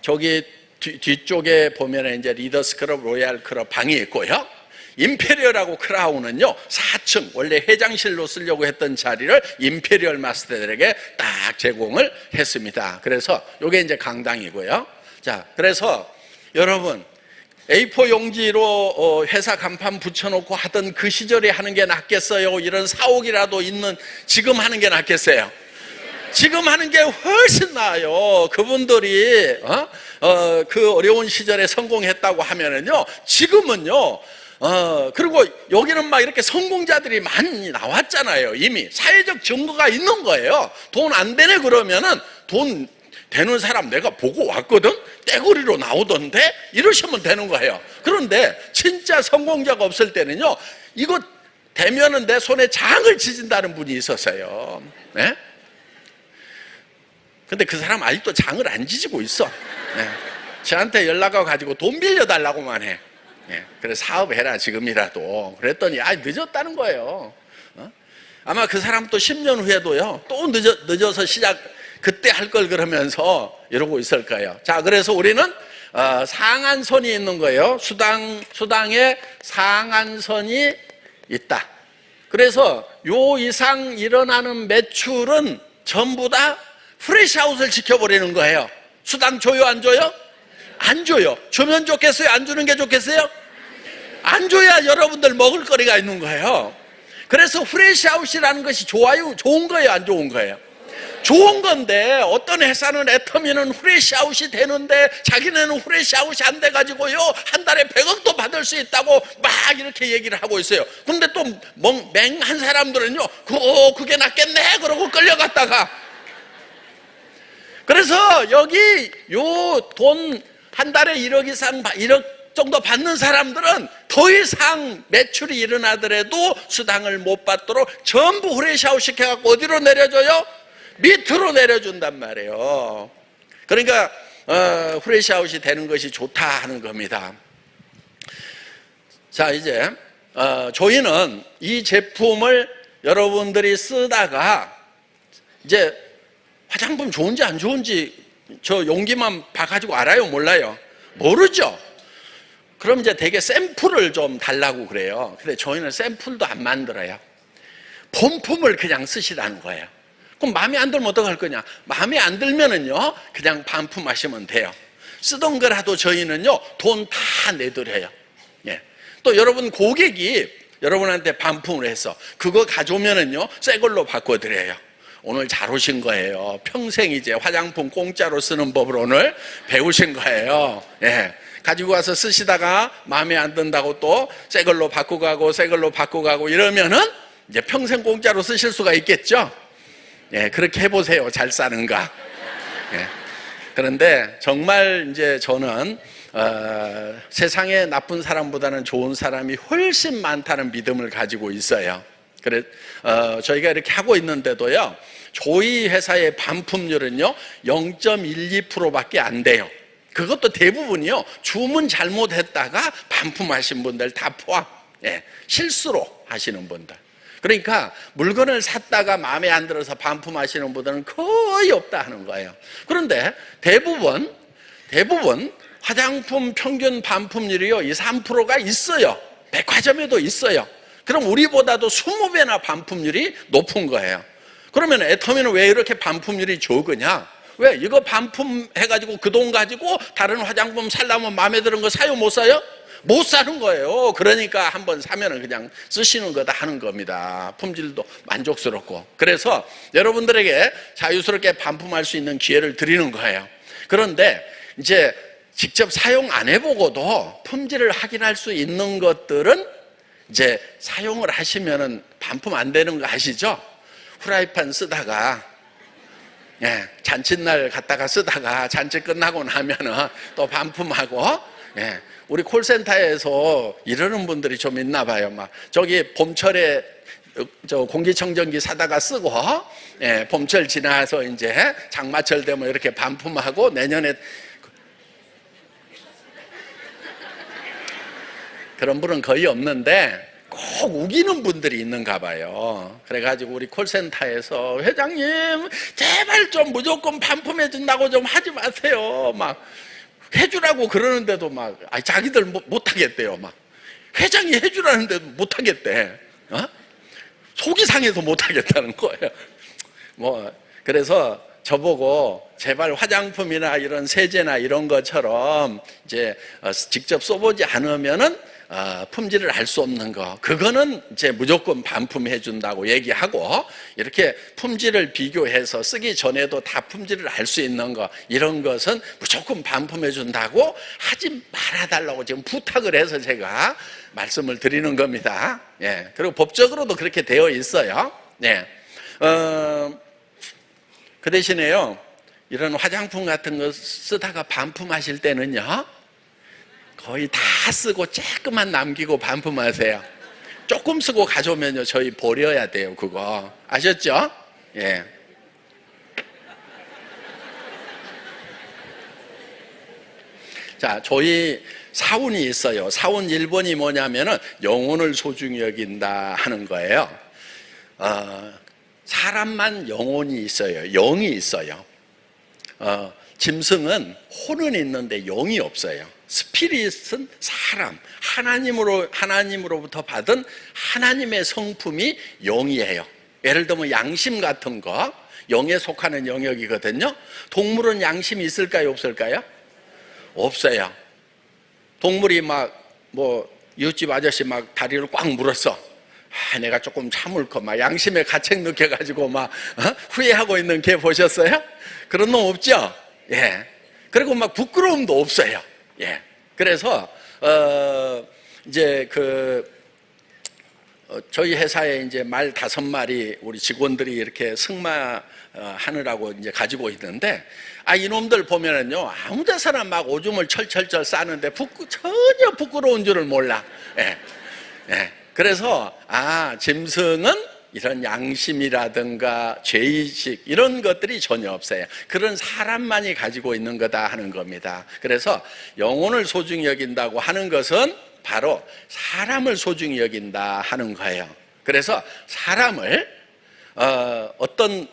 저기 뒤쪽에 보면은 이제 리더스 클럽, 로얄 클럽 방이 있고요. 임페리얼하고 크라운은요, 4층 원래 회장실로 쓰려고 했던 자리를 임페리얼 마스터들에게 딱 제공을 했습니다. 그래서 이게 이제 강당이고요. 자, 그래서 여러분, A4 용지로 회사 간판 붙여놓고 하던 그 시절에 하는 게 낫겠어요? 이런 사옥이라도 있는 지금 하는 게 낫겠어요? 지금 하는 게 훨씬 나아요. 그분들이 그 어려운 시절에 성공했다고 하면은요, 지금은요, 그리고 여기는 막 이렇게 성공자들이 많이 나왔잖아요. 이미 사회적 증거가 있는 거예요. 돈 안 되네 그러면은 돈 되는 사람 내가 보고 왔거든? 떼거리로 나오던데? 이러시면 되는 거예요. 그런데 진짜 성공자가 없을 때는요, 이거 되면은 내 손에 장을 지진다는 분이 있었어요. 네? 근데 그 사람 아직도 장을 안 지지고 있어. 네. 저한테 연락 와가지고 돈 빌려달라고만 해. 네. 그래서 사업해라 지금이라도. 그랬더니 늦었다는 거예요. 아마 그 사람 또 10년 후에도요, 또 늦어서 그때 할 걸 그러면서 이러고 있을 거예요. 자, 그래서 우리는 상한선이 있는 거예요. 수당에 상한선이 있다. 그래서 요 이상 일어나는 매출은 전부 다 프레시아웃을 지켜버리는 거예요. 수당 줘요, 안 줘요? 안 줘요. 주면 좋겠어요? 안 주는 게 좋겠어요? 안 줘야 여러분들 먹을 거리가 있는 거예요. 그래서 프레시아웃이라는 것이 좋아요? 좋은 거예요, 안 좋은 거예요? 좋은 건데, 어떤 회사는 애터미는 후레시아웃이 되는데 자기네는 후레시아웃이 안 돼가지고요, 한 달에 100억도 받을 수 있다고 막 이렇게 얘기를 하고 있어요. 근데 또 맹한 사람들은요, 그게 낫겠네 그러고 끌려갔다가, 그래서 여기 요 돈 한 달에 1억 이상, 1억 정도 받는 사람들은 더 이상 매출이 일어나더라도 수당을 못 받도록 전부 후레시아웃 시켜갖고 어디로 내려줘요? 밑으로 내려준단 말이에요. 그러니까 후레시아웃이 되는 것이 좋다 하는 겁니다. 자, 이제 저희는 이 제품을 여러분들이 쓰다가 이제 화장품 좋은지 안 좋은지 저 용기만 봐가지고 알아요? 몰라요? 모르죠? 그럼 이제 되게 샘플을 좀 달라고 그래요. 근데 저희는 샘플도 안 만들어요. 본품을 그냥 쓰시라는 거예요. 그럼 마음에 안 들면 어떡할 거냐? 마음에 안 들면은요, 그냥 반품하시면 돼요. 쓰던 거라도 저희는요, 돈 다 내드려요. 예. 또 여러분 고객이 여러분한테 반품을 해서 그거 가져오면은요, 새 걸로 바꿔드려요. 오늘 잘 오신 거예요. 평생 이제 화장품 공짜로 쓰는 법을 오늘 배우신 거예요. 예. 가지고 와서 쓰시다가 마음에 안 든다고 또 새 걸로 바꾸고 새 걸로 바꾸고 이러면은 이제 평생 공짜로 쓰실 수가 있겠죠? 예, 그렇게 해보세요. 잘 사는가. 예. 그런데 정말 이제 저는 세상에 나쁜 사람보다는 좋은 사람이 훨씬 많다는 믿음을 가지고 있어요. 그래 저희가 이렇게 하고 있는데도요, 저희 회사의 반품률은요 0.12%밖에 안 돼요. 그것도 대부분이요 주문 잘못했다가 반품하신 분들 다 포함. 예, 실수로 하시는 분들. 그러니까 물건을 샀다가 마음에 안 들어서 반품하시는 분들은 거의 없다 하는 거예요. 그런데 대부분 화장품 평균 반품률이요 2, 3%가 있어요. 백화점에도 있어요. 그럼 우리보다도 20배나 반품률이 높은 거예요. 그러면 애터미는 왜 이렇게 반품률이 적으냐? 왜? 이거 반품해가지고 그 돈 가지고 다른 화장품 살려면 마음에 드는 거 사요? 못 사요? 못 사는 거예요. 그러니까 한번 사면은 그냥 쓰시는 거다 하는 겁니다. 품질도 만족스럽고. 그래서 여러분들에게 자유스럽게 반품할 수 있는 기회를 드리는 거예요. 그런데 이제 직접 사용 안 해보고도 품질을 확인할 수 있는 것들은 이제 사용을 하시면은 반품 안 되는 거 아시죠? 후라이팬 쓰다가 예, 잔칫날 갔다가 쓰다가 잔치 끝나고 나면은 또 반품하고, 예, 우리 콜센터에서 이러는 분들이 좀 있나 봐요. 막 저기 봄철에 저 공기청정기 사다가 쓰고, 예, 봄철 지나서 이제 장마철 되면 이렇게 반품하고 내년에 그런 분은 거의 없는데 꼭 우기는 분들이 있는가 봐요. 그래가지고 우리 콜센터에서 회장님 제발 좀 무조건 반품해 준다고 좀 하지 마세요. 막 해주라고 그러는데도 막 자기들 못 하겠대요. 막 회장이 해주라는데도 못 하겠대. 속이 상해서 못 하겠다는 거예요. 뭐 그래서 저보고 제발 화장품이나 이런 세제나 이런 것처럼 이제 직접 써보지 않으면은 품질을 알 수 없는 거, 그거는 이제 무조건 반품해 준다고 얘기하고, 이렇게 품질을 비교해서 쓰기 전에도 다 품질을 알 수 있는 거, 이런 것은 무조건 반품해 준다고 하지 말아달라고 지금 부탁을 해서 제가 말씀을 드리는 겁니다. 예, 그리고 법적으로도 그렇게 되어 있어요. 예. 그 대신에요, 이런 화장품 같은 거 쓰다가 반품하실 때는요, 거의 다 쓰고 조금만 남기고 반품하세요. 조금 쓰고 가져오면요, 저희 버려야 돼요. 그거 아셨죠? 예. 자, 저희 사운이 있어요. 사운 1번이 뭐냐면은 영혼을 소중히 여긴다 하는 거예요. 사람만 영혼이 있어요. 영이 있어요. 짐승은 혼은 있는데 영이 없어요. 스피릿은 사람, 하나님으로부터 받은 하나님의 성품이 영이에요. 예를 들면 양심 같은 거, 영에 속하는 영역이거든요. 동물은 양심이 있을까요, 없을까요? 없어요. 동물이 이웃집 아저씨 다리를 꽉 물었어. 내가 조금 참을 거, 양심에 가책 느껴가지고 후회하고 있는 개 보셨어요? 그런 놈 없죠? 예. 그리고 부끄러움도 없어요. 예. 그래서 이제 저희 회사에 이제 말 5마리 우리 직원들이 이렇게 승마하느라고 이제 가지고 있는데, 이놈들 보면은요, 아무 데서나 막 오줌을 철철철 싸는데 전혀 부끄러운 줄을 몰라. 예. 예. 그래서, 짐승은 이런 양심이라든가 죄의식 이런 것들이 전혀 없어요. 그런 사람만이 가지고 있는 거다 하는 겁니다. 그래서 영혼을 소중히 여긴다고 하는 것은 바로 사람을 소중히 여긴다 하는 거예요. 그래서 사람을 어떤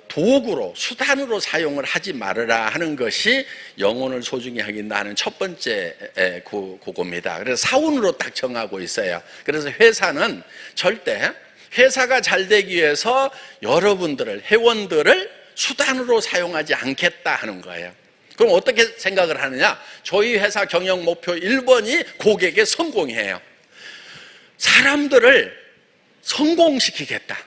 도구로, 수단으로 사용을 하지 말으라 하는 것이 영혼을 소중히 여긴다 하는 첫 번째 그겁니다. 그래서 사운으로 딱 정하고 있어요. 그래서 회사는 절대 회사가 잘 되기 위해서 여러분들을, 회원들을 수단으로 사용하지 않겠다 하는 거예요. 그럼 어떻게 생각을 하느냐? 저희 회사 경영 목표 1번이 고객의 성공이에요. 사람들을 성공시키겠다.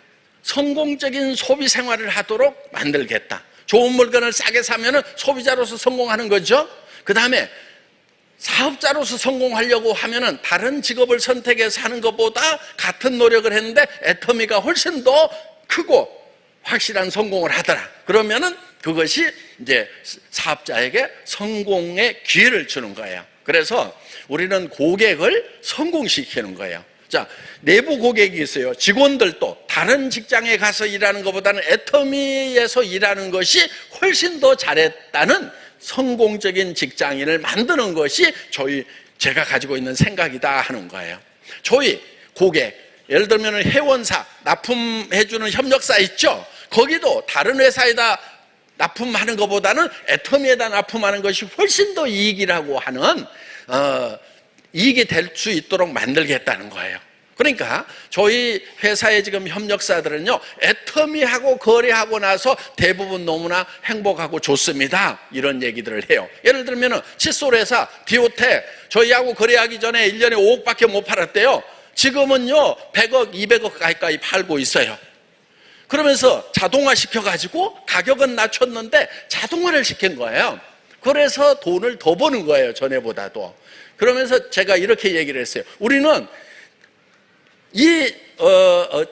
성공적인 소비 생활을 하도록 만들겠다. 좋은 물건을 싸게 사면은 소비자로서 성공하는 거죠. 그 다음에 사업자로서 성공하려고 하면은 다른 직업을 선택해서 하는 것보다 같은 노력을 했는데 애터미가 훨씬 더 크고 확실한 성공을 하더라. 그러면은 그것이 이제 사업자에게 성공의 기회를 주는 거예요. 그래서 우리는 고객을 성공시키는 거예요. 자, 내부 고객이 있어요. 직원들도 다른 직장에 가서 일하는 것보다는 애터미에서 일하는 것이 훨씬 더 잘했다는 성공적인 직장인을 만드는 것이 제가 가지고 있는 생각이다 하는 거예요. 저희 고객, 예를 들면 회원사, 납품해주는 협력사 있죠? 거기도 다른 회사에다 납품하는 것보다는 애터미에다 납품하는 것이 훨씬 더 이익이라고 하는 이익이 될 수 있도록 만들겠다는 거예요. 그러니까 저희 회사의 지금 협력사들은요, 애터미하고 거래하고 나서 대부분 너무나 행복하고 좋습니다, 이런 얘기들을 해요. 예를 들면 칫솔 회사 디오텍, 저희하고 거래하기 전에 1년에 5억밖에 못 팔았대요. 지금은요 100억 200억 가까이 팔고 있어요. 그러면서 자동화 시켜가지고 가격은 낮췄는데 자동화를 시킨 거예요. 그래서 돈을 더 버는 거예요, 전에보다도. 그러면서 제가 이렇게 얘기를 했어요. 우리는 이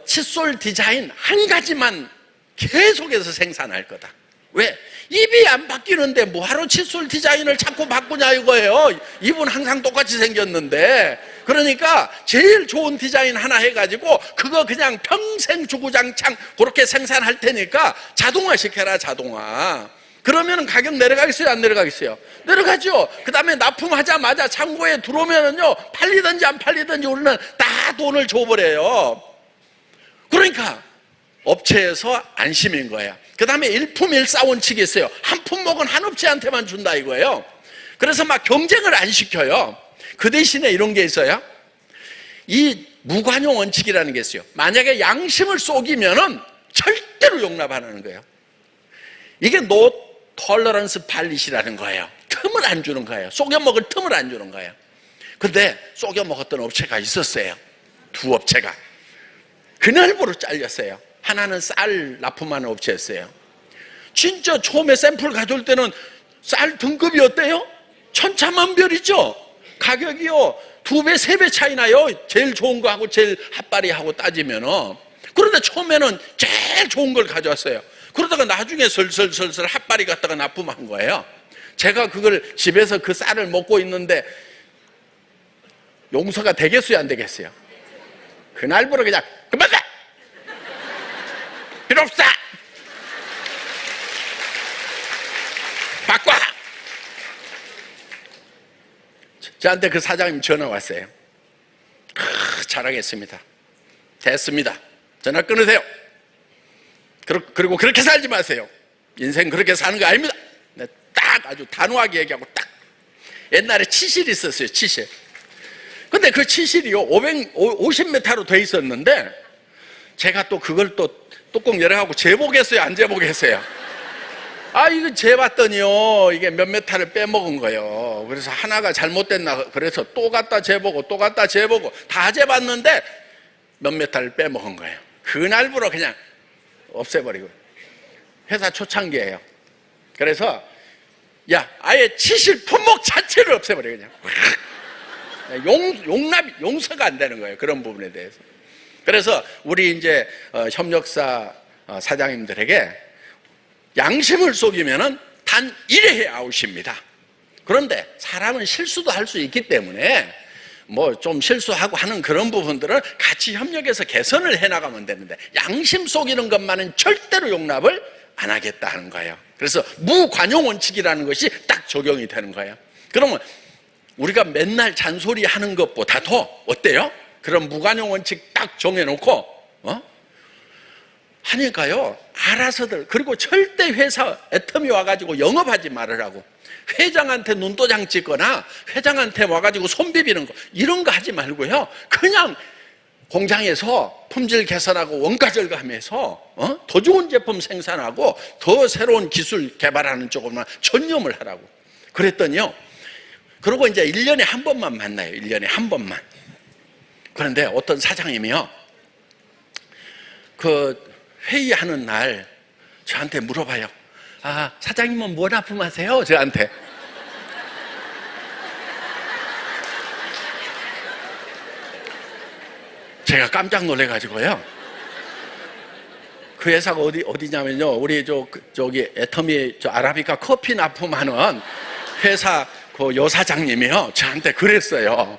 칫솔 디자인 한 가지만 계속해서 생산할 거다. 왜? 입이 안 바뀌는데 뭐하러 칫솔 디자인을 자꾸 바꾸냐 이거예요. 입은 항상 똑같이 생겼는데. 그러니까 제일 좋은 디자인 하나 해가지고 그거 그냥 평생 주구장창 그렇게 생산할 테니까 자동화 시켜라, 자동화. 그러면 가격 내려가겠어요, 안 내려가겠어요? 내려가죠. 그 다음에 납품하자마자 창고에 들어오면은요, 팔리든지 안 팔리든지 우리는 다 돈을 줘버려요. 그러니까 업체에서 안심인 거예요. 그 다음에 일품일사 원칙이 있어요. 한 품목은 한 업체한테만 준다 이거예요. 그래서 막 경쟁을 안 시켜요. 그 대신에 이런 게 있어요. 이 무관용 원칙이라는 게 있어요. 만약에 양심을 속이면은 절대로 용납 안 하는 거예요. 이게 노 톨러런스 발릿이라는 거예요. 틈을 안 주는 거예요. 속여먹을 틈을 안 주는 거예요. 근데 속여먹었던 업체가 있었어요. 2업체가. 그날부로 잘렸어요. 하나는 쌀 납품하는 업체였어요. 진짜 처음에 샘플 가져올 때는 쌀 등급이 어때요? 천차만별이죠. 가격이요 2배, 3배 차이 나요. 제일 좋은 거하고 제일 핫바리하고 따지면은. 그런데 처음에는 제일 좋은 걸 가져왔어요. 그러다가 나중에 슬슬 핫바리 갖다가 납품한 거예요. 제가 그걸 집에서 그 쌀을 먹고 있는데 용서가 되겠어요, 안 되겠어요? 그날부로 그냥 그만다! 필요 없어! 바꿔! 저한테 그 사장님 전화 왔어요. 잘하겠습니다. 됐습니다. 전화 끊으세요. 그리고 그렇게 살지 마세요. 인생 그렇게 사는 거 아닙니다. 딱 아주 단호하게 얘기하고 딱. 옛날에 치실이 있었어요, 치실. 근데 그 치실이요 50m로 돼 있었는데 제가 또 그걸 또 뚜껑 열어가고 재보겠어요, 안 재보겠어요? 이거 재봤더니요 이게 몇 메타를 빼먹은 거예요. 그래서 하나가 잘못됐나 그래서 또 갖다 재보고 또 갖다 재보고 다 재봤는데 몇 메타를 빼먹은 거예요. 그날부로 그냥 없애버리고. 회사 초창기예요. 그래서 아예 치실 품목 자체를 없애버려요. 그냥 용서가 안 되는 거예요, 그런 부분에 대해서. 그래서 우리 이제 협력사 사장님들에게 양심을 속이면은 단 1회의 아웃입니다. 그런데 사람은 실수도 할 수 있기 때문에 뭐 좀 실수하고 하는 그런 부분들은 같이 협력해서 개선을 해나가면 되는데, 양심 속이는 것만은 절대로 용납을 안 하겠다 하는 거예요. 그래서 무관용 원칙이라는 것이 딱 적용이 되는 거예요. 그러면 우리가 맨날 잔소리 하는 것보다도 어때요? 그런 무관용 원칙 딱 정해놓고 하니까요, 알아서들. 그리고 절대 회사 애터미 와가지고 영업하지 말으라고. 회장한테 눈도장 찍거나 회장한테 와가지고 손 비비는 거, 이런 거 하지 말고요, 그냥 공장에서 품질 개선하고 원가 절감해서 더 좋은 제품 생산하고 더 새로운 기술 개발하는 쪽으로만 전념을 하라고 그랬더니요, 그리고 이제 1년에 한 번만 만나요. 1년에 한 번만. 그런데 어떤 사장님이요, 그 회의하는 날 저한테 물어봐요. 아, 사장님은 뭐 납품하세요? 저한테. 제가 깜짝 놀래가지고요, 그 회사가 어디냐면요, 우리 저기 애터미 아라비카 커피 납품하는 회사 그 여사장님이요, 저한테 그랬어요.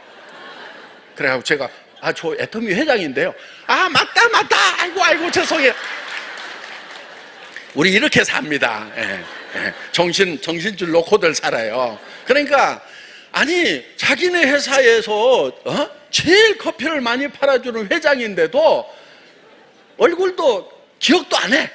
그래가지고 제가 저 애터미 회장인데요. 맞다 아이고 죄송해요. 우리 이렇게 삽니다. 정신줄 놓고들 살아요. 그러니까 아니, 자기네 회사에서 제일 커피를 많이 팔아주는 회장인데도 얼굴도 기억도 안 해.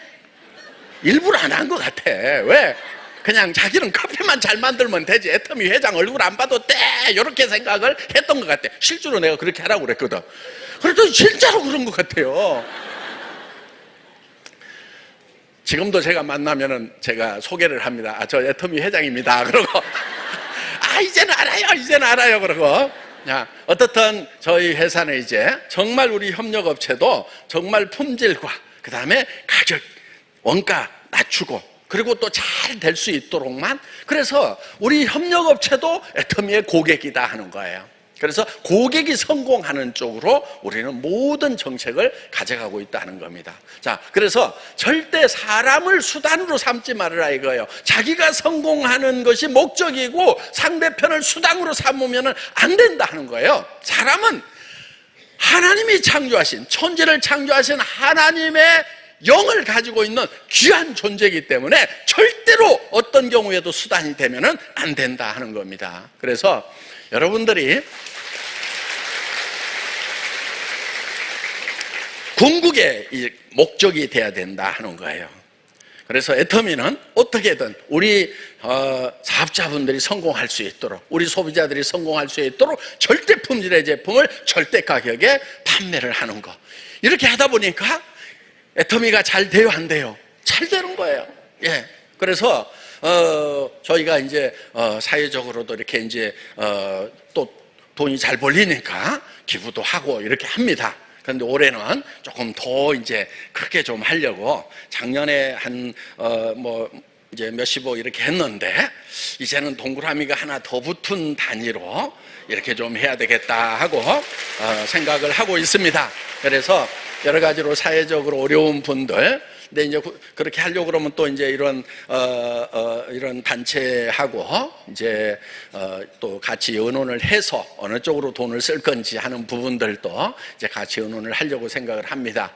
일부러 안 한 것 같아. 왜? 그냥 자기는 커피만 잘 만들면 되지, 애터미 회장 얼굴 안 봐도 돼, 이렇게 생각을 했던 것 같아. 실제로 내가 그렇게 하라고 그랬거든. 그래도 진짜로 그런 것 같아요. 지금도 제가 만나면은 제가 소개를 합니다. 저 애터미 회장입니다. 그러고 이제는 알아요. 그러고. 어떻든 저희 회사는 이제 정말 우리 협력업체도 정말 품질과 그 다음에 가격, 원가 낮추고, 그리고 또 잘 될 수 있도록만, 그래서 우리 협력업체도 애터미의 고객이다 하는 거예요. 그래서 고객이 성공하는 쪽으로 우리는 모든 정책을 가져가고 있다는 겁니다. 자, 그래서 절대 사람을 수단으로 삼지 말으라 이거예요. 자기가 성공하는 것이 목적이고 상대편을 수단으로 삼으면 안 된다 하는 거예요. 사람은 하나님이 창조하신, 천지를 창조하신 하나님의 영을 가지고 있는 귀한 존재이기 때문에 절대로 어떤 경우에도 수단이 되면 안 된다 하는 겁니다. 그래서 여러분들이 궁극의 목적이 돼야 된다 하는 거예요. 그래서 애터미는 어떻게든 우리 사업자분들이 성공할 수 있도록, 우리 소비자들이 성공할 수 있도록 절대 품질의 제품을 절대 가격에 판매를 하는 거, 이렇게 하다 보니까 애터미가 잘 돼요, 안 돼요? 잘 되는 거예요. 예. 그래서 저희가 이제 사회적으로도 이렇게 이제 또 돈이 잘 벌리니까 기부도 하고 이렇게 합니다. 그런데 올해는 조금 더 이제 크게 좀 하려고, 작년에 한 이제 몇십억 이렇게 했는데, 이제는 동그라미가 하나 더 붙은 단위로 이렇게 좀 해야 되겠다 하고 생각을 하고 있습니다. 그래서 여러 가지로 사회적으로 어려운 분들, 근데 이제 그렇게 하려고 그러면 또 이제 이런 단체하고 이제 또 같이 의논을 해서 어느 쪽으로 돈을 쓸 건지 하는 부분들도 이제 같이 의논을 하려고 생각을 합니다.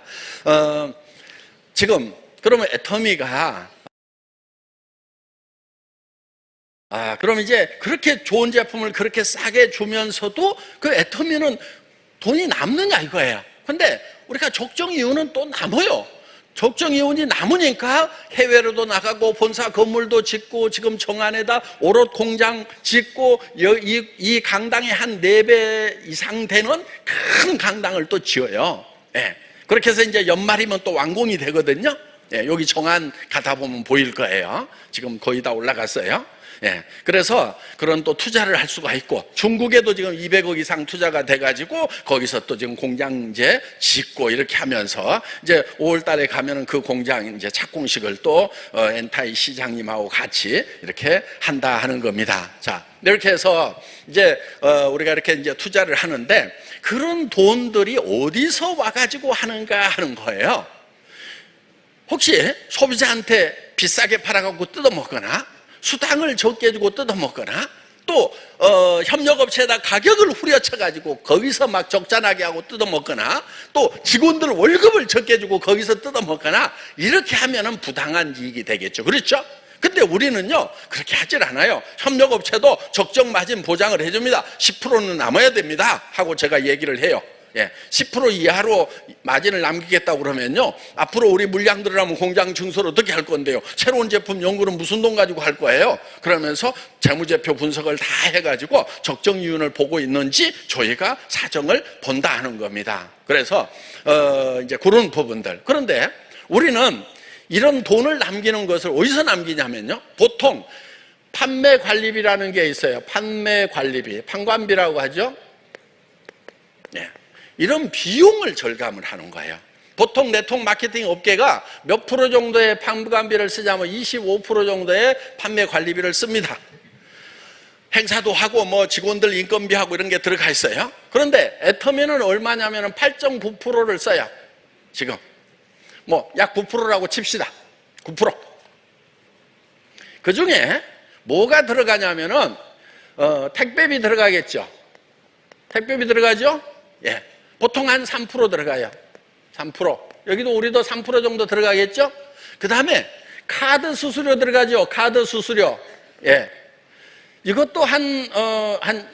지금 그러면 애터미가 그럼 이제 그렇게 좋은 제품을 그렇게 싸게 주면서도 그 애터미는 돈이 남느냐 이거예요. 근데 우리가 적정 이윤은 또 남아요. 적정 이윤이 남으니까 해외로도 나가고 본사 건물도 짓고, 지금 정안에다 오롯 공장 짓고, 이 강당의 한 4배 이상 되는 큰 강당을 또 지어요. 예. 그렇게 해서 이제 연말이면 또 완공이 되거든요. 예, 여기 정안 가다 보면 보일 거예요. 지금 거의 다 올라갔어요. 예, 그래서 그런 또 투자를 할 수가 있고, 중국에도 지금 200억 이상 투자가 돼가지고 거기서 또 지금 공장 이제 짓고 이렇게 하면서 이제 5월 달에 가면은 그 공장 이제 착공식을 또 엔타이 시장님하고 같이 이렇게 한다 하는 겁니다. 자, 이렇게 해서 이제 우리가 이렇게 이제 투자를 하는데, 그런 돈들이 어디서 와가지고 하는가 하는 거예요. 혹시 소비자한테 비싸게 팔아갖고 뜯어먹거나, 수당을 적게 주고 뜯어먹거나, 또 협력업체에다 가격을 후려쳐가지고 거기서 막 적자나게 하고 뜯어먹거나, 또 직원들 월급을 적게 주고 거기서 뜯어먹거나, 이렇게 하면은 부당한 이익이 되겠죠. 그렇죠? 근데 우리는요 그렇게 하질 않아요. 협력업체도 적정 마진 보장을 해줍니다. 10%는 남아야 됩니다 하고 제가 얘기를 해요. 예, 10% 이하로 마진을 남기겠다고 그러면요, 앞으로 우리 물량들을 하면 공장 증설 어떻게 할 건데요? 새로운 제품 연구는 무슨 돈 가지고 할 거예요? 그러면서 재무제표 분석을 다 해가지고 적정 이윤을 보고 있는지 저희가 사정을 본다 하는 겁니다. 그래서 이제 그런 부분들. 그런데 우리는 이런 돈을 남기는 것을 어디서 남기냐면요, 보통 판매 관리비라는 게 있어요. 판매 관리비, 판관비라고 하죠. 예. 이런 비용을 절감을 하는 거예요. 보통 네트워크 마케팅 업계가 몇 프로 정도의 판관비를 쓰자면 25% 정도의 판매 관리비를 씁니다. 행사도 하고 뭐 직원들 인건비하고 이런 게 들어가 있어요. 그런데 애터미는 얼마냐면 8.9%를 써요. 지금 뭐 약 9%라고 칩시다. 9%. 그 중에 뭐가 들어가냐면은 택배비 들어가겠죠. 택배비 들어가죠? 예. 보통 한 3% 들어가요. 3%. 여기도 우리도 3% 정도 들어가겠죠? 그 다음에 카드 수수료 들어가죠. 카드 수수료. 예. 이것도 한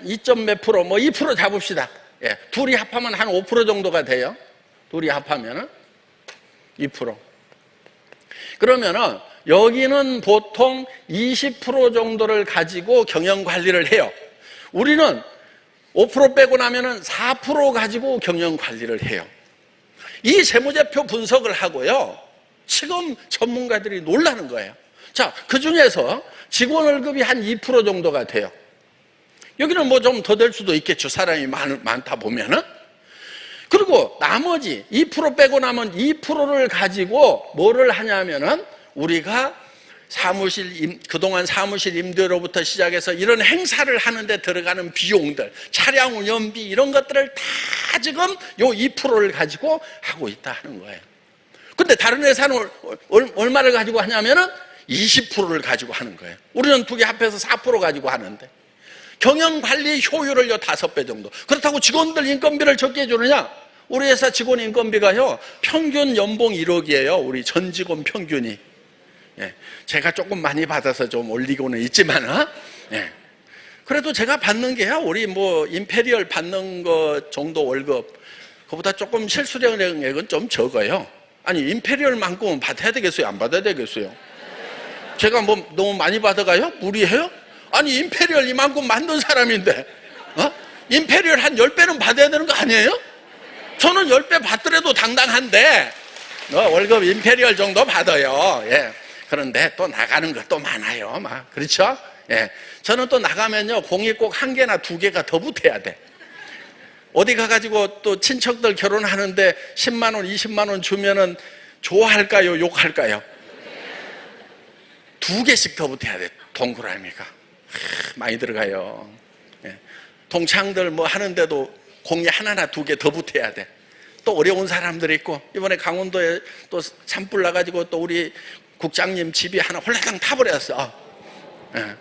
2점 몇 프로, 뭐 2% 잡읍시다. 예. 둘이 합하면 한 5% 정도가 돼요. 둘이 합하면은 2%. 그러면은 여기는 보통 20% 정도를 가지고 경영 관리를 해요. 우리는 5% 빼고 나면은 4% 가지고 경영 관리를 해요. 이 재무제표 분석을 하고요, 지금 전문가들이 놀라는 거예요. 자, 그 중에서 직원 월급이 한 2% 정도가 돼요. 여기는 뭐 좀 더 될 수도 있겠죠. 사람이 많다 보면은. 그리고 나머지 2% 빼고 나면 2%를 가지고 뭐를 하냐면은, 우리가 그동안 사무실 임대료부터 시작해서 이런 행사를 하는데 들어가는 비용들, 차량 운영비 이런 것들을 다 지금 요 2%를 가지고 하고 있다 하는 거예요. 근데 다른 회사는 얼마를 가지고 하냐면은 20%를 가지고 하는 거예요. 우리는 두 개 합해서 4% 가지고 하는데, 경영관리 효율을요 5배 정도. 그렇다고 직원들 인건비를 적게 해주느냐? 우리 회사 직원 인건비가요 평균 연봉 1억이에요. 우리 전 직원 평균이. 예, 제가 조금 많이 받아서 좀 올리고는 있지만, 예, 그래도 제가 받는 게요, 우리 뭐 임페리얼 받는 거 정도 월급, 그보다 조금 실수령액은 좀 적어요. 아니 임페리얼만큼은 받아야 되겠어요? 안 받아야 되겠어요? 제가 뭐 너무 많이 받아가요? 무리해요? 아니 임페리얼 이만큼 만든 사람인데 임페리얼 한 10배는 받아야 되는 거 아니에요? 저는 10배 받더라도 당당한데 월급 임페리얼 정도 받아요. 예. 그런데 또 나가는 것도 많아요. 막 그렇죠? 예. 저는 또 나가면요 공이 꼭 1개나 2개가 더 붙어야 돼. 어디 가가지고 또 친척들 결혼하는데 10만 원, 20만 원 주면은 좋아할까요? 욕할까요? 2개씩 더 붙어야 돼. 동그라미가 많이 들어가요. 예. 동창들 뭐 하는데도 공이 하나나 2개 더 붙어야 돼. 또 어려운 사람들이 있고, 이번에 강원도에 또 산불 나가지고 또 우리 국장님 집이 하나 홀라당 타버렸어. 예.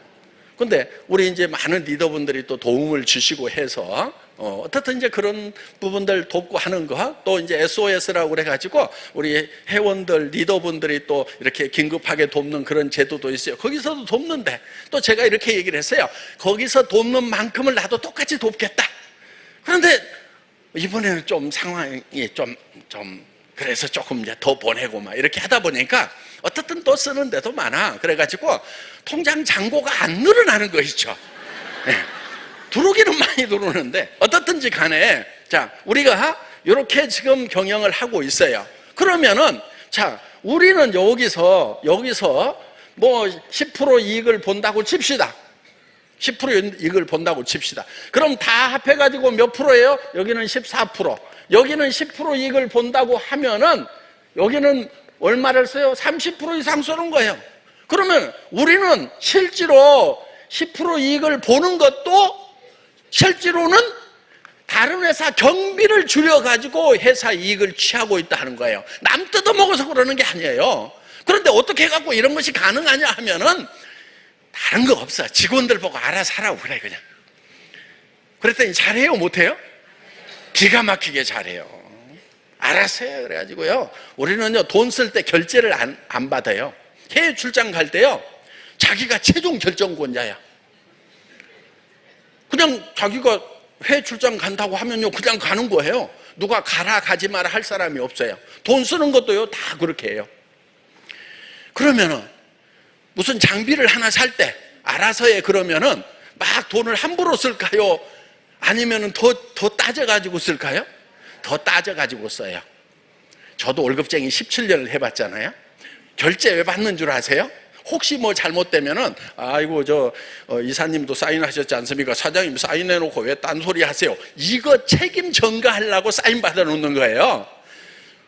근데 우리 이제 많은 리더분들이 또 도움을 주시고 해서 어떻든 이제 그런 부분들 돕고 하는 거, 또 이제 SOS라고 그래가지고 우리 회원들, 리더분들이 또 이렇게 긴급하게 돕는 그런 제도도 있어요. 거기서도 돕는데 또 제가 이렇게 얘기를 했어요. 거기서 돕는 만큼을 나도 똑같이 돕겠다. 그런데 이번에는 좀 상황이 좀 그래서 조금 이제 더 보내고 막 이렇게 하다 보니까 어떻든 또 쓰는 데도 많아. 그래가지고 통장 잔고가 안 늘어나는 거 있죠. 네. 들어오기는 많이 들어오는데 어떻든지 간에, 자, 우리가 이렇게 지금 경영을 하고 있어요. 그러면은, 자, 우리는 여기서 뭐 10% 이익을 본다고 칩시다. 10% 이익을 본다고 칩시다. 그럼 다 합해가지고 몇 프로예요? 여기는 14%. 여기는 10% 이익을 본다고 하면은 여기는 얼마를 써요? 30% 이상 쏘는 거예요. 그러면 우리는 실제로 10% 이익을 보는 것도 실제로는 다른 회사 경비를 줄여가지고 회사 이익을 취하고 있다는 거예요. 남 뜯어먹어서 그러는 게 아니에요. 그런데 어떻게 해갖고 이런 것이 가능하냐 하면은 다른 거 없어. 직원들 보고 알아서 하라고 그래 그냥. 그랬더니 잘해요 못해요? 기가 막히게 잘해요. 알아서 해요. 그래가지고요 우리는요 돈 쓸 때 결제를 안 받아요. 해외 출장 갈 때요 자기가 최종 결정권자야. 그냥 자기가 해외 출장 간다고 하면요 그냥 가는 거예요. 누가 가라 가지 마라 할 사람이 없어요. 돈 쓰는 것도요 다 그렇게 해요. 그러면은 무슨 장비를 하나 살 때 알아서 해 그러면은 막 돈을 함부로 쓸까요? 아니면은 더 따져가지고 쓸까요? 더 따져가지고 써요. 저도 월급쟁이 17년을 해봤잖아요. 결제 왜 받는 줄 아세요? 혹시 뭐 잘못되면은 아이고 이사님도 사인하셨지 않습니까? 사장님 사인해놓고 왜 딴소리 하세요? 이거 책임 전가하려고 사인 받아놓는 거예요.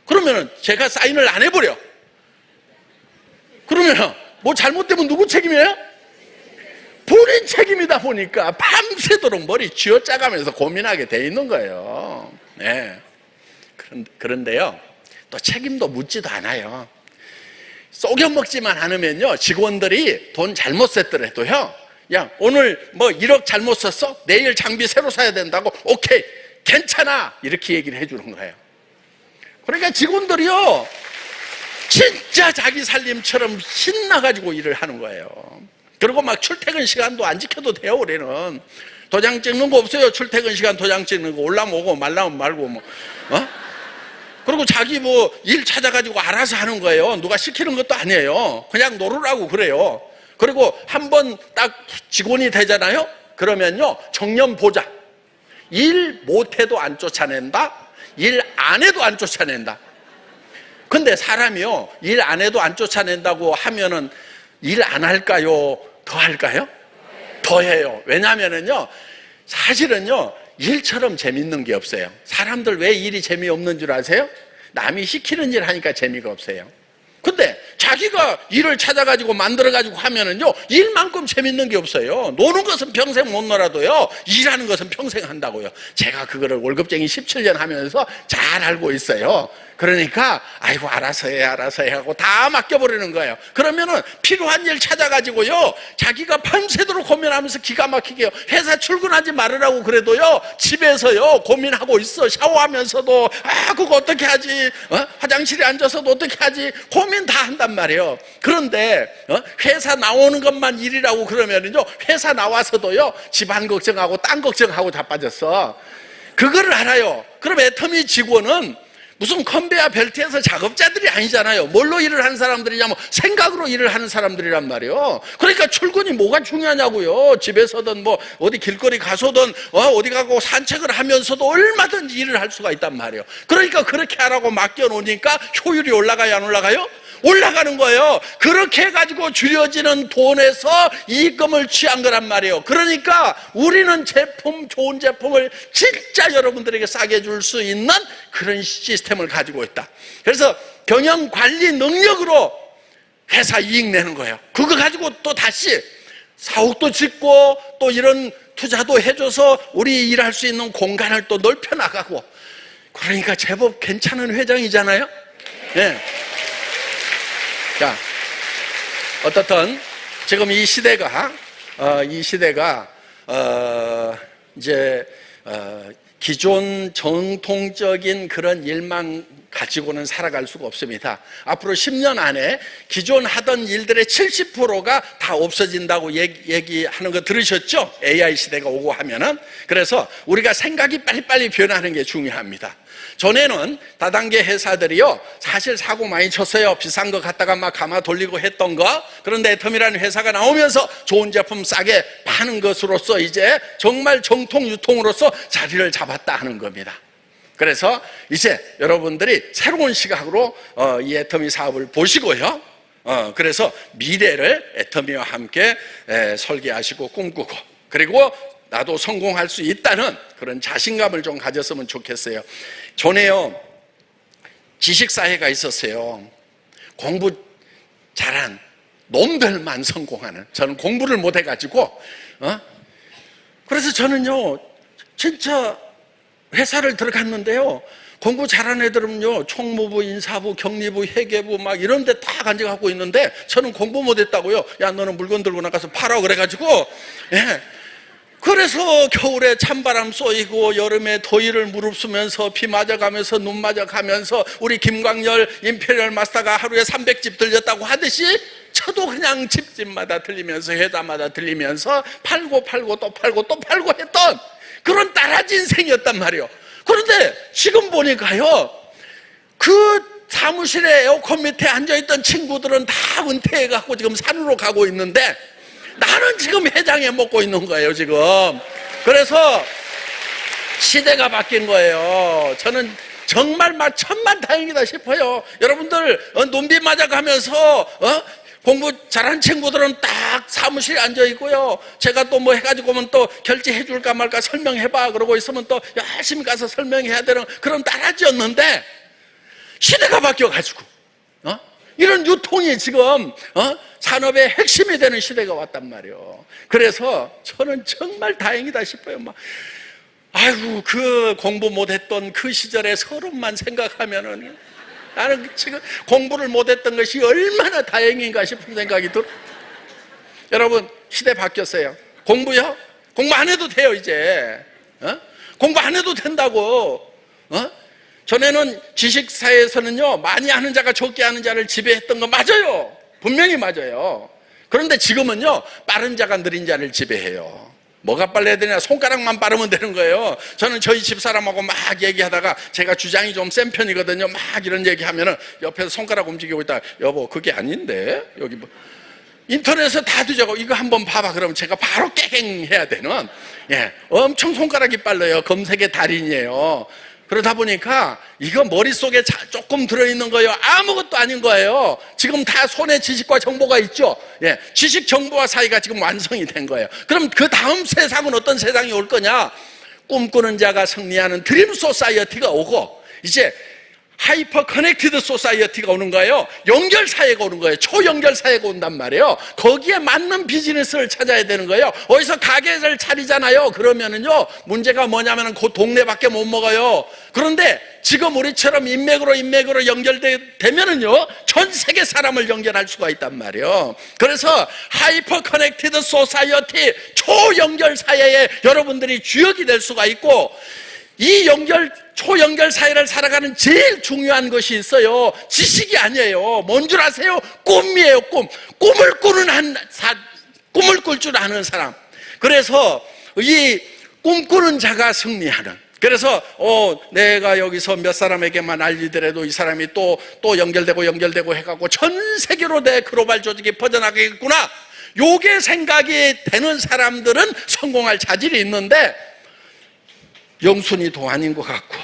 그러면은 제가 사인을 안 해버려. 그러면 뭐 잘못되면 누구 책임이에요? 본인 책임이다 보니까 밤새도록 머리 쥐어짜가면서 고민하게 돼 있는 거예요. 네. 그런데요 또 책임도 묻지도 않아요. 속여먹지만 않으면요 직원들이 돈 잘못 썼더라도요 야 오늘 뭐 1억 잘못 썼어? 내일 장비 새로 사야 된다고? 오케이 괜찮아 이렇게 얘기를 해주는 거예요. 그러니까 직원들이요 진짜 자기 살림처럼 신나가지고 일을 하는 거예요. 그리고 막 출퇴근 시간도 안 지켜도 돼요. 우리는 도장 찍는 거 없어요. 출퇴근 시간 도장 찍는 거 올라면 오고 말라면 말고 뭐 그리고 자기 뭐 일 찾아가지고 알아서 하는 거예요. 누가 시키는 것도 아니에요. 그냥 놀으라고 그래요. 그리고 한번 딱 직원이 되잖아요. 그러면요 정년 보장. 일 못해도 안 쫓아낸다. 일 안 해도 안 쫓아낸다. 근데 사람이요 일 안 해도 안 쫓아낸다고 하면은 일 안 할까요? 더 할까요? 더 해요. 왜냐하면은요 사실은요 일처럼 재밌는 게 없어요. 사람들 왜 일이 재미없는 줄 아세요? 남이 시키는 일 하니까 재미가 없어요. 근데 자기가 일을 찾아가지고 만들어가지고 하면은요 일만큼 재밌는 게 없어요. 노는 것은 평생 못 놀아도요 일하는 것은 평생 한다고요. 제가 그거를 월급쟁이 17년 하면서 잘 알고 있어요. 그러니까 아이고 알아서 해 하고 다 맡겨버리는 거예요. 그러면은 필요한 일 찾아가지고요 자기가 밤새도록 고민하면서 기가 막히게 요 회사 출근하지 말으라고 그래도요 집에서요 고민하고 있어. 샤워하면서도 그거 어떻게 하지? 화장실에 앉아서도 어떻게 하지? 고민 다 한단 말이에요. 그런데 회사 나오는 것만 일이라고 그러면은요 회사 나와서도요 집안 걱정하고 딴 걱정하고 자빠졌어. 그거를 알아요. 그럼 애터미 직원은 무슨 컨베어 벨트에서 작업자들이 아니잖아요. 뭘로 일을 하는 사람들이냐면 생각으로 일을 하는 사람들이란 말이에요. 그러니까 출근이 뭐가 중요하냐고요. 집에서든 뭐 어디 길거리 가서든 어디 가고 산책을 하면서도 얼마든지 일을 할 수가 있단 말이에요. 그러니까 그렇게 하라고 맡겨놓으니까 효율이 올라가요 안 올라가요? 올라가는 거예요. 그렇게 해가지고 줄여지는 돈에서 이익금을 취한 거란 말이에요. 그러니까 우리는 좋은 제품을 진짜 여러분들에게 싸게 줄 수 있는 그런 시스템을 가지고 있다. 그래서 경영관리 능력으로 회사 이익 내는 거예요. 그거 가지고 또 다시 사옥도 짓고 또 이런 투자도 해줘서 우리 일할 수 있는 공간을 또 넓혀 나가고. 그러니까 제법 괜찮은 회장이잖아요. 네. 자, 어떻든 지금 이 시대가 이제 기존 정통적인 그런 일만 가지고는 살아갈 수가 없습니다. 앞으로 10년 안에 기존 하던 일들의 70%가 다 없어진다고 얘기하는 거 들으셨죠? AI 시대가 오고 하면은. 그래서 우리가 생각이 빨리빨리 변하는 게 중요합니다. 전에는 다단계 회사들이요 사실 사고 많이 쳤어요. 비싼 거 갖다가 막 감아 돌리고 했던 거. 그런데 애터미라는 회사가 나오면서 좋은 제품 싸게 파는 것으로서 이제 정말 정통 유통으로서 자리를 잡았다 하는 겁니다. 그래서 이제 여러분들이 새로운 시각으로 이 애터미 사업을 보시고요. 그래서 미래를 애터미와 함께 설계하시고 꿈꾸고, 그리고 나도 성공할 수 있다는 그런 자신감을 좀 가졌으면 좋겠어요. 전에요, 지식사회가 있었어요. 공부 잘한 놈들만 성공하는. 저는 공부를 못 해가지고, 그래서 저는요, 진짜 회사를 들어갔는데요, 공부 잘하는 애들은요, 총무부, 인사부, 경리부, 회계부 막 이런 데 다 간직하고 있는데, 저는 공부 못 했다고요. 야, 너는 물건 들고 나가서 팔아. 그래가지고, 예. 그래서 겨울에 찬바람 쏘이고 여름에 더위를 무릅쓰면서 비 맞아가면서 눈 맞아가면서 우리 김광열 임페리얼 마스터가 하루에 300집 들렸다고 하듯이 저도 그냥 집집마다 들리면서 회사마다 들리면서 팔고 또 팔고 했던 그런 따라지 인생이었단 말이에요. 그런데 지금 보니까요, 그 사무실에 에어컨 밑에 앉아있던 친구들은 다 은퇴해갖고 지금 산으로 가고 있는데 나는 지금 회장에 먹고 있는 거예요, 지금. 그래서 시대가 바뀐 거예요. 저는 정말 천만다행이다 싶어요. 여러분들 눈비 맞아가면서 공부 잘하는 친구들은 딱 사무실에 앉아 있고요. 제가 또 뭐 해가지고 오면 또 결제해 줄까 말까 설명해봐 그러고 있으면 또 열심히 가서 설명해야 되는 그런 따라지였는데, 시대가 바뀌어가지고 이런 유통이 지금 산업의 핵심이 되는 시대가 왔단 말이에요. 그래서 저는 정말 다행이다 싶어요. 아이고, 그 공부 못했던 그 시절의 서름만 생각하면은 나는 지금 공부를 못했던 것이 얼마나 다행인가 싶은 생각이 들어요. 여러분, 시대 바뀌었어요. 공부요? 공부 안 해도 돼요, 이제. 공부 안 해도 된다고. 전에는 지식사회에서는요, 많이 하는 자가 적게 하는 자를 지배했던 거 맞아요. 분명히 맞아요. 그런데 지금은요, 빠른 자가 느린 자를 지배해요. 뭐가 빨라야 되냐? 손가락만 빠르면 되는 거예요. 저는 저희 집사람하고 막 얘기하다가, 제가 주장이 좀 센 편이거든요. 막 이런 얘기하면은 옆에서 손가락 움직이고 있다가, 여보, 그게 아닌데? 여기 뭐. 인터넷에서 다 뒤져고 이거 한번 봐봐. 그러면 제가 바로 깨갱 해야 되는, 엄청 손가락이 빨라요. 검색의 달인이에요. 그러다 보니까 이거 머릿속에 조금 들어있는 거예요. 아무것도 아닌 거예요. 지금 다 손에 지식과 정보가 있죠. 지식 정보와 사이가 지금 완성이 된 거예요. 그럼 그 다음 세상은 어떤 세상이 올 거냐? 꿈꾸는 자가 승리하는 드림 소사이어티가 오고, 이제 하이퍼 커넥티드 소사이어티가 오는 거예요. 연결 사회가 오는 거예요. 초연결 사회가 온단 말이에요. 거기에 맞는 비즈니스를 찾아야 되는 거예요. 어디서 가게를 차리잖아요. 그러면은요, 문제가 뭐냐면은 그 동네밖에 못 먹어요. 그런데 지금 우리처럼 인맥으로 연결되면은요, 전 세계 사람을 연결할 수가 있단 말이에요. 그래서 하이퍼 커넥티드 소사이어티, 초연결 사회에 여러분들이 주역이 될 수가 있고, 이 초연결 사회를 살아가는 제일 중요한 것이 있어요. 지식이 아니에요. 뭔 줄 아세요? 꿈이에요, 꿈. 꿈을 꿀 줄 아는 사람. 그래서 이 꿈꾸는 자가 승리하는. 그래서 내가 여기서 몇 사람에게만 알리더라도 이 사람이 또 연결되고 해갖고 전 세계로 내 글로벌 조직이 퍼져나가겠구나. 요게 생각이 되는 사람들은 성공할 자질이 있는데, 영순이도 아닌 것 같고,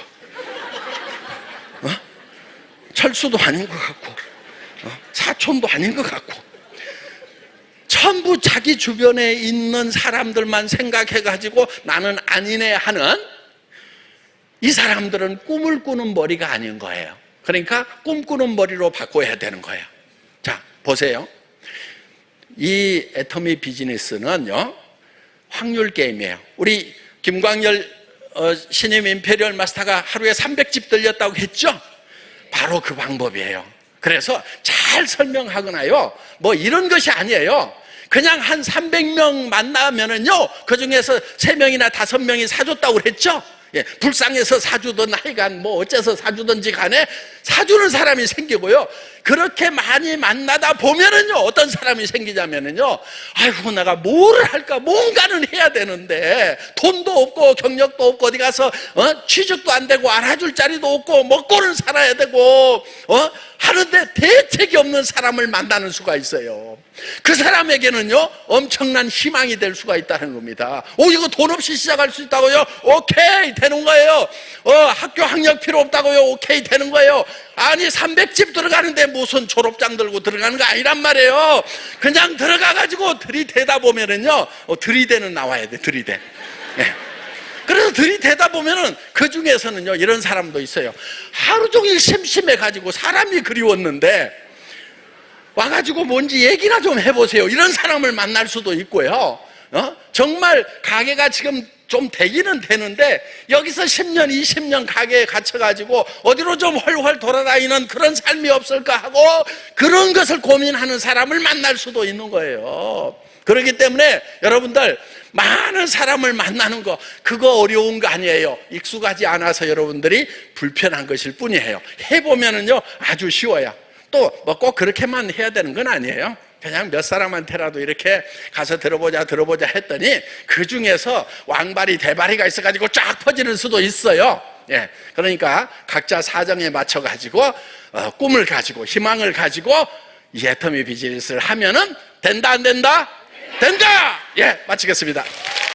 철수도 아닌 것 같고, 사촌도 아닌 것 같고, 전부 자기 주변에 있는 사람들만 생각해가지고 나는 아니네 하는 이 사람들은 꿈을 꾸는 머리가 아닌 거예요. 그러니까 꿈꾸는 머리로 바꿔야 되는 거예요. 자, 보세요. 이 애터미 비즈니스는요, 확률 게임이에요. 우리 김광열 신임 임페리얼 마스터가 하루에 300집 들렸다고 했죠? 바로 그 방법이에요. 그래서 잘 설명하거나요, 뭐 이런 것이 아니에요. 그냥 한 300명 만나면은요, 그 중에서 3명이나 5명이 사줬다고 그랬죠? 불쌍해서 사주든 하여간 뭐 어째서 사주든지 간에 사주는 사람이 생기고요, 그렇게 많이 만나다 보면은요, 어떤 사람이 생기자면은요, 아이고, 내가 뭘 할까, 뭔가는 해야 되는데 돈도 없고 경력도 없고 어디 가서 취직도 안 되고 알아줄 자리도 없고 먹고는 살아야 되고 하는데 대책이 없는 사람을 만나는 수가 있어요. 그 사람에게는요 엄청난 희망이 될 수가 있다는 겁니다. 이거 돈 없이 시작할 수 있다고요? 오케이, 되는 거예요. 학교 학력 필요 없다고요? 오케이, 되는 거예요. 아니 300집 들어가는데 무슨 졸업장 들고 들어가는 거 아니란 말이에요. 그냥 들어가가지고 들이대다 보면은요 들이대는 나와야 돼. 들이대. 네. 그래서 들이대다 보면은 그 중에서는요 이런 사람도 있어요. 하루 종일 심심해가지고 사람이 그리웠는데 와가지고 뭔지 얘기나 좀 해보세요. 이런 사람을 만날 수도 있고요. 정말 가게가 지금 좀 되기는 되는데 여기서 10년, 20년 가게에 갇혀가지고 어디로 좀 훨훨 돌아다니는 그런 삶이 없을까 하고 그런 것을 고민하는 사람을 만날 수도 있는 거예요. 그렇기 때문에 여러분들 많은 사람을 만나는 거 그거 어려운 거 아니에요. 익숙하지 않아서 여러분들이 불편한 것일 뿐이에요. 해보면은요 아주 쉬워요. 또 뭐 꼭 그렇게만 해야 되는 건 아니에요. 그냥 몇 사람한테라도 이렇게 가서 들어보자 했더니 그 중에서 왕발이 대발이가 있어가지고 쫙 퍼지는 수도 있어요. 예, 그러니까 각자 사정에 맞춰가지고 꿈을 가지고 희망을 가지고 이 애터미 비즈니스를 하면은 된다 안 된다? 된다! 예, 마치겠습니다.